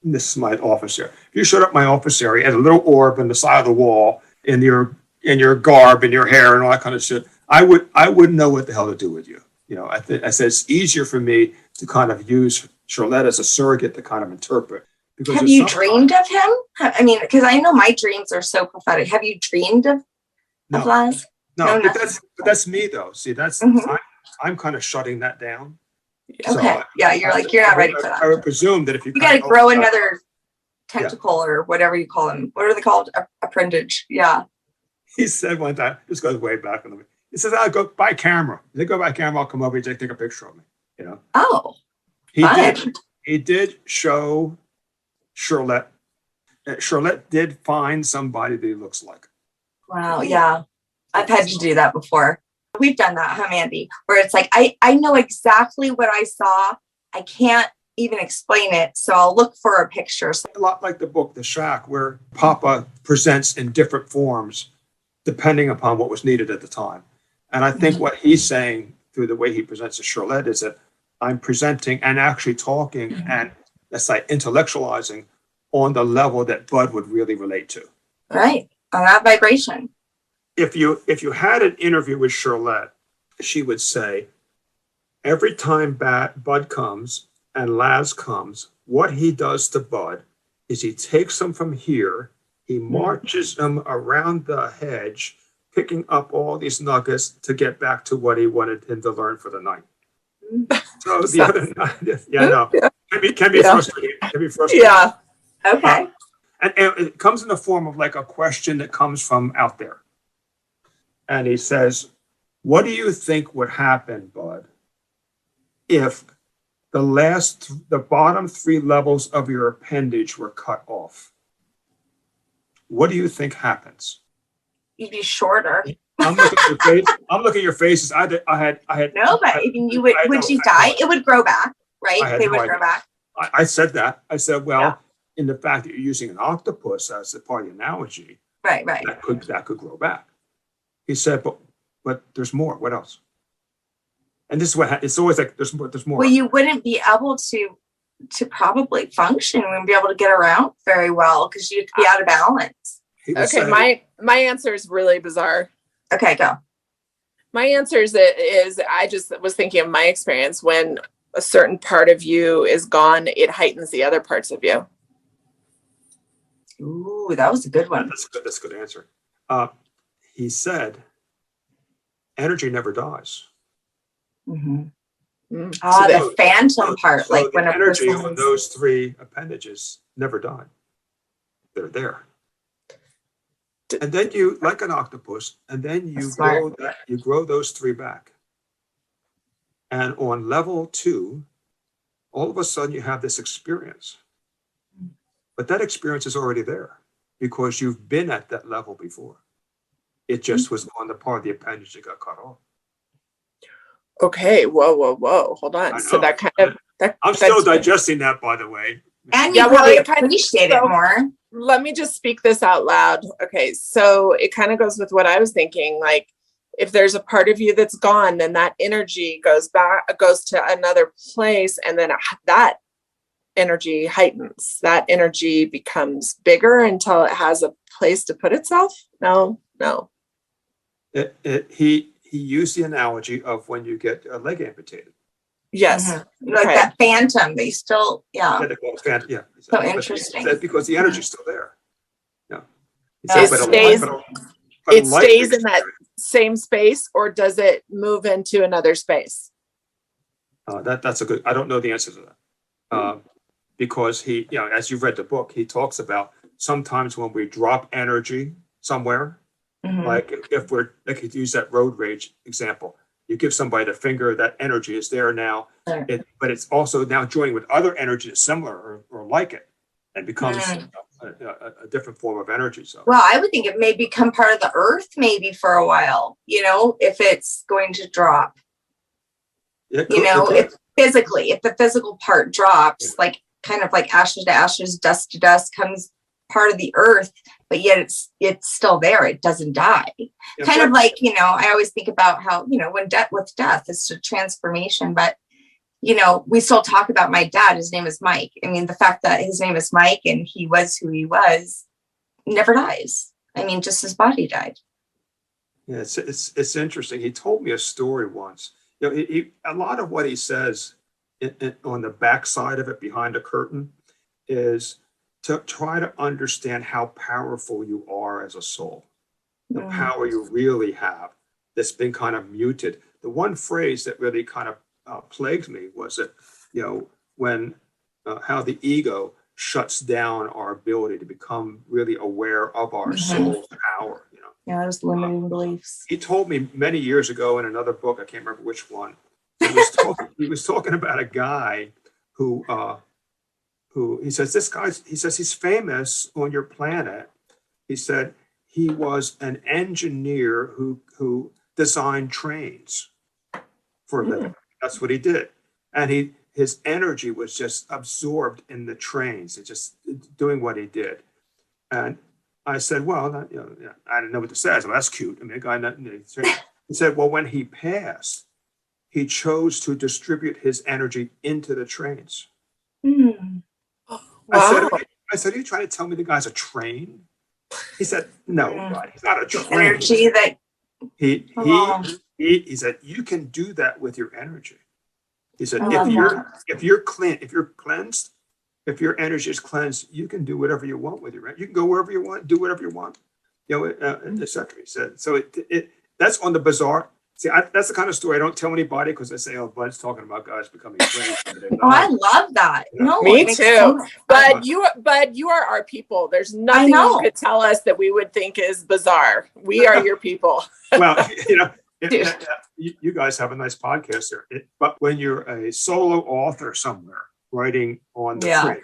this is my office here. If you showed up in my office area at a little orb on the side of the wall in your garb and your hair and all that kind of shit, I wouldn't know what the hell to do with you. I said it's easier for me to kind of use Charlotte as a surrogate to kind of interpret. Have you dreamed of him? I mean, because I know my dreams are so prophetic. Have you dreamed of Laz? No, but that's me though. See, that's I'm kind of shutting that down. Okay. So you're not ready for that. I would presume that if you got to grow another tentacle or whatever you call them. What are they called? Appendage. Yeah. He said one time, this goes way back in the way. He says, I'll go buy camera. If they go buy camera, I'll come over and take a picture of me. Oh. He did show Charlotte. Charlotte did find somebody that he looks like. Wow. Yeah. I've had to do that before. We've done that, huh, Mandy? Where it's like, I know exactly what I saw. I can't even explain it. So I'll look for a picture. A lot like the book, The Shack, where Papa presents in different forms depending upon what was needed at the time. And I think what he's saying through the way he presents to Charlotte is that I'm presenting and actually talking and that's like intellectualizing on the level that Bud would really relate to. Right. On that vibration. If you had an interview with Charlotte, she would say, every time Bud comes and Laz comes, what he does to Bud is he takes him from here, he marches him around the hedge, picking up all these nuggets to get back to what he wanted him to learn for the night. So the other night, no, can be frustrating. Can be frustrating. Yeah. Okay. And it comes in the form of like a question that comes from out there. And he says, what do you think would happen, Bud, if the bottom 3 levels of your appendage were cut off? What do you think happens? You'd be shorter. I'm looking at your face. I'm looking at your faces. I had No, but you would you die? It would grow back, right? They would grow back. I said that. I said, well, in the fact that you're using an octopus as a part of the analogy, right, that could grow back. He said, but there's more. What else? And this is what it's always like. There's more. Well, you wouldn't be able to probably function. You wouldn't be able to get around very well because you'd be out of balance. Okay, my answer is really bizarre. Okay, go. My answer is I just was thinking of my experience. When a certain part of you is gone, it heightens the other parts of you. Ooh, that was a good one. That's a good answer. He said, energy never dies. Mm-hmm. So the phantom part, so like the when a energy person on those 3 appendages never died. They're there. And then you, like an octopus, and then you grow those 3 back. And on level 2, all of a sudden you have this experience. But that experience is already there because you've been at that level before. It just was on the part of the appendage that got cut off. Okay, whoa. Hold on. So that kind of I'm still digesting that, by the way. And you probably appreciate it more. Let me just speak this out loud. Okay, so it kind of goes with what I was thinking. Like, if there's a part of you that's gone, then that energy goes to another place, and then that energy heightens. That energy becomes bigger until it has a place to put itself. No. He used the analogy of when you get a leg amputated. Yes. Mm-hmm. Like that phantom, they still, They call it phantom, yeah. So interesting. Because the energy's still there. Yeah. It stays in that same space, or does it move into another space? That's a good, I don't know the answer to that. Because he, as you've read the book, he talks about sometimes when we drop energy somewhere, like if we're, like he used that road rage example, you give somebody the finger, that energy is there now, but it's also now joining with other energy that's similar or like it, and becomes a different form of energy. So, well, I would think it may become part of the earth maybe for a while, if it's going to drop. If the physical part drops, like kind of like ashes to ashes, dust to dust, comes part of the earth, but yet it's still there. It doesn't die. Kind of like, I always think about how, when with death, it's a transformation, but we still talk about my dad. His name is Mike. I mean, the fact that his name is Mike and he was who he was never dies. I mean, just his body died. Yeah, it's interesting. He told me a story once. A lot of what he says on the back side of it, behind a curtain, is to try to understand how powerful you are as a soul, the power you really have that's been kind of muted. The one phrase that really kind of plagues me was that, when how the ego shuts down our ability to become really aware of our soul's power. Yeah, those limiting beliefs. He told me many years ago in another book, I can't remember which one, he was talking about a guy who he says, he's famous on your planet. He said he was an engineer who designed trains for a living. That's what he did. And his energy was just absorbed in the trains and just doing what he did. And I said, well, I didn't know what to say. I said, well, that's cute. I mean, he said, well, when he passed, he chose to distribute his energy into the trains. Mm. Wow. I said, are you trying to tell me the guy's a train? He said, no, God, he's not a train. Energy that he said, you can do that with your energy. He said, if you're cleansed, if your energy is cleansed, you can do whatever you want with your energy. You can go wherever you want, do whatever you want, etc. He said, so that's on the bizarre. See, that's the kind of story I don't tell anybody because I say, oh, Bud's talking about guys becoming trained. Oh, I love that. No, me too. But you are our people. There's nothing you could tell us that we would think is bizarre. We are your people. Well, you guys have a nice podcast there. But when you're a solo author somewhere writing on the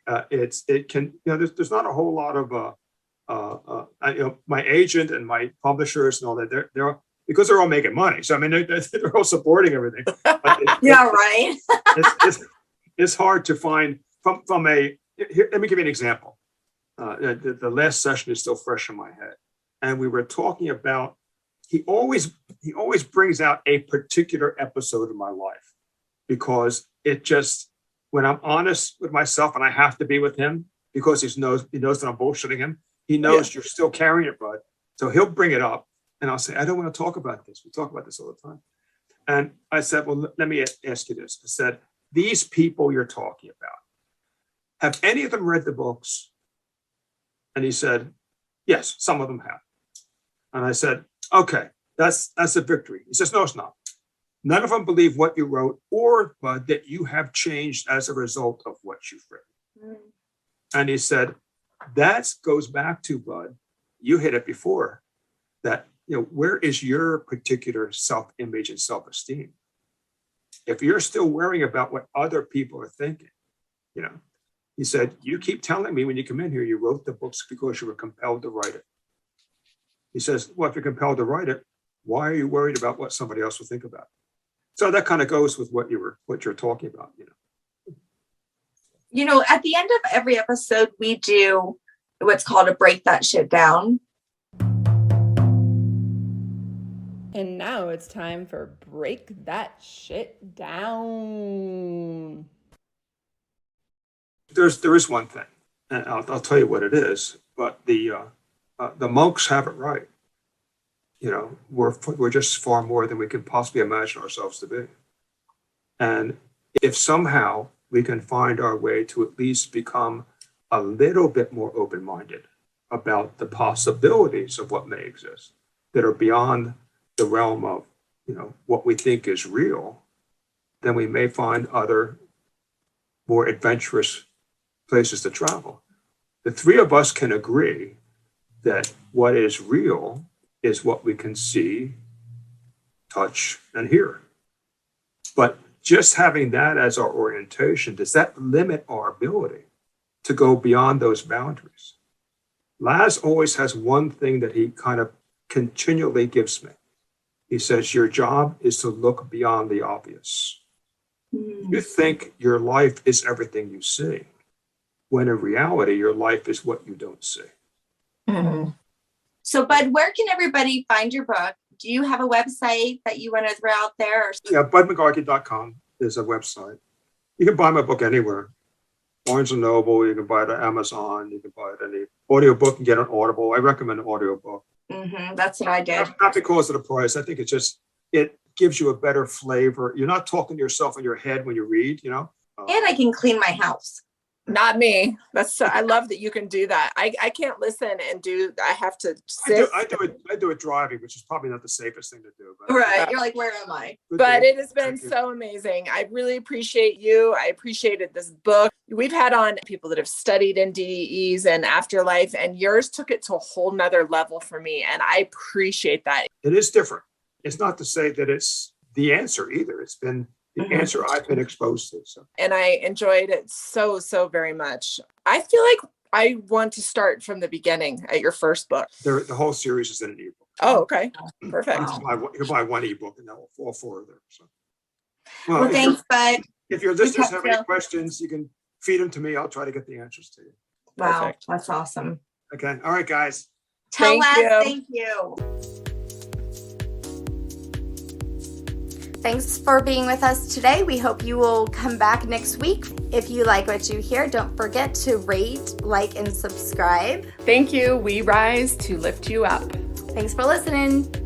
fringe, it can, there's not a whole lot of my agent and my publishers and all that. They're because they're all making money. So I mean, they're all supporting everything. Right. It's hard to find from a. Here, let me give you an example. The last session is still fresh in my head, and we were talking about. He always brings out a particular episode of my life because it just when I'm honest with myself and I have to be with him because he knows that I'm bullshitting him. He knows you're still carrying it, Bud. So he'll bring it up. And I'll say, I don't want to talk about this. We talk about this all the time. And I said, well, let me ask you this. I said, these people you're talking about, have any of them read the books? And he said, yes, some of them have. And I said, okay, that's a victory. He says, no, it's not. None of them believe what you wrote or Bud, that you have changed as a result of what you've written. And he said, that goes back to, Bud, you hit it before, that where is your particular self-image and self-esteem? If you're still worrying about what other people are thinking, he said, you keep telling me when you come in here, you wrote the books because you were compelled to write it. He says, well, if you're compelled to write it, why are you worried about what somebody else will think about it? So that kind of goes with what you're talking about, At the end of every episode, we do what's called a break that shit down. And now it's time for Break That Shit Down. There is one thing, and I'll tell you what it is, but the monks have it right. We're just far more than we can possibly imagine ourselves to be. And if somehow we can find our way to at least become a little bit more open-minded about the possibilities of what may exist that are beyond the realm of, what we think is real, then we may find other more adventurous places to travel. The three of us can agree that what is real is what we can see, touch, and hear. But just having that as our orientation, does that limit our ability to go beyond those boundaries? Laz always has one thing that he kind of continually gives me. He says, your job is to look beyond the obvious. You think your life is everything you see, when in reality, your life is what you don't see. Mm-hmm. So, Bud, where can everybody find your book? Do you have a website that you want to throw out there? Yeah, budmegargee.com is a website. You can buy my book anywhere. Barnes & Noble, you can buy it on Amazon, you can buy it any audiobook and get an Audible. I recommend an audiobook. That's what I did. Not because of the price. I think it gives you a better flavor. You're not talking to yourself in your head when you read, And I can clean my house. Not me. I love that you can do that. I can't listen and I have to sit. I do it driving, which is probably not the safest thing to do. But right. You're like, where am I? But it has been so amazing. I really appreciate you. I appreciated this book. We've had on people that have studied in DEEs and afterlife, and yours took it to a whole nother level for me. And I appreciate that. It is different. It's not to say that it's the answer either. It's been the answer I've been exposed to. So. And I enjoyed it so, so very much. I feel like I want to start from the beginning at your first book. The whole series is in an ebook. Oh, okay. Perfect. You can buy one ebook and that will all four of them. So. Well, thanks, Bud. If your listeners have any questions, you can feed them to me. I'll try to get the answers to you. Wow, Perfect. that's awesome. Okay. All right, guys. Tell Thank us you. thank you. Thanks for being with us today. We hope you will come back next week. If you like what you hear, don't forget to rate, like, and subscribe. Thank you. We rise to lift you up. Thanks for listening.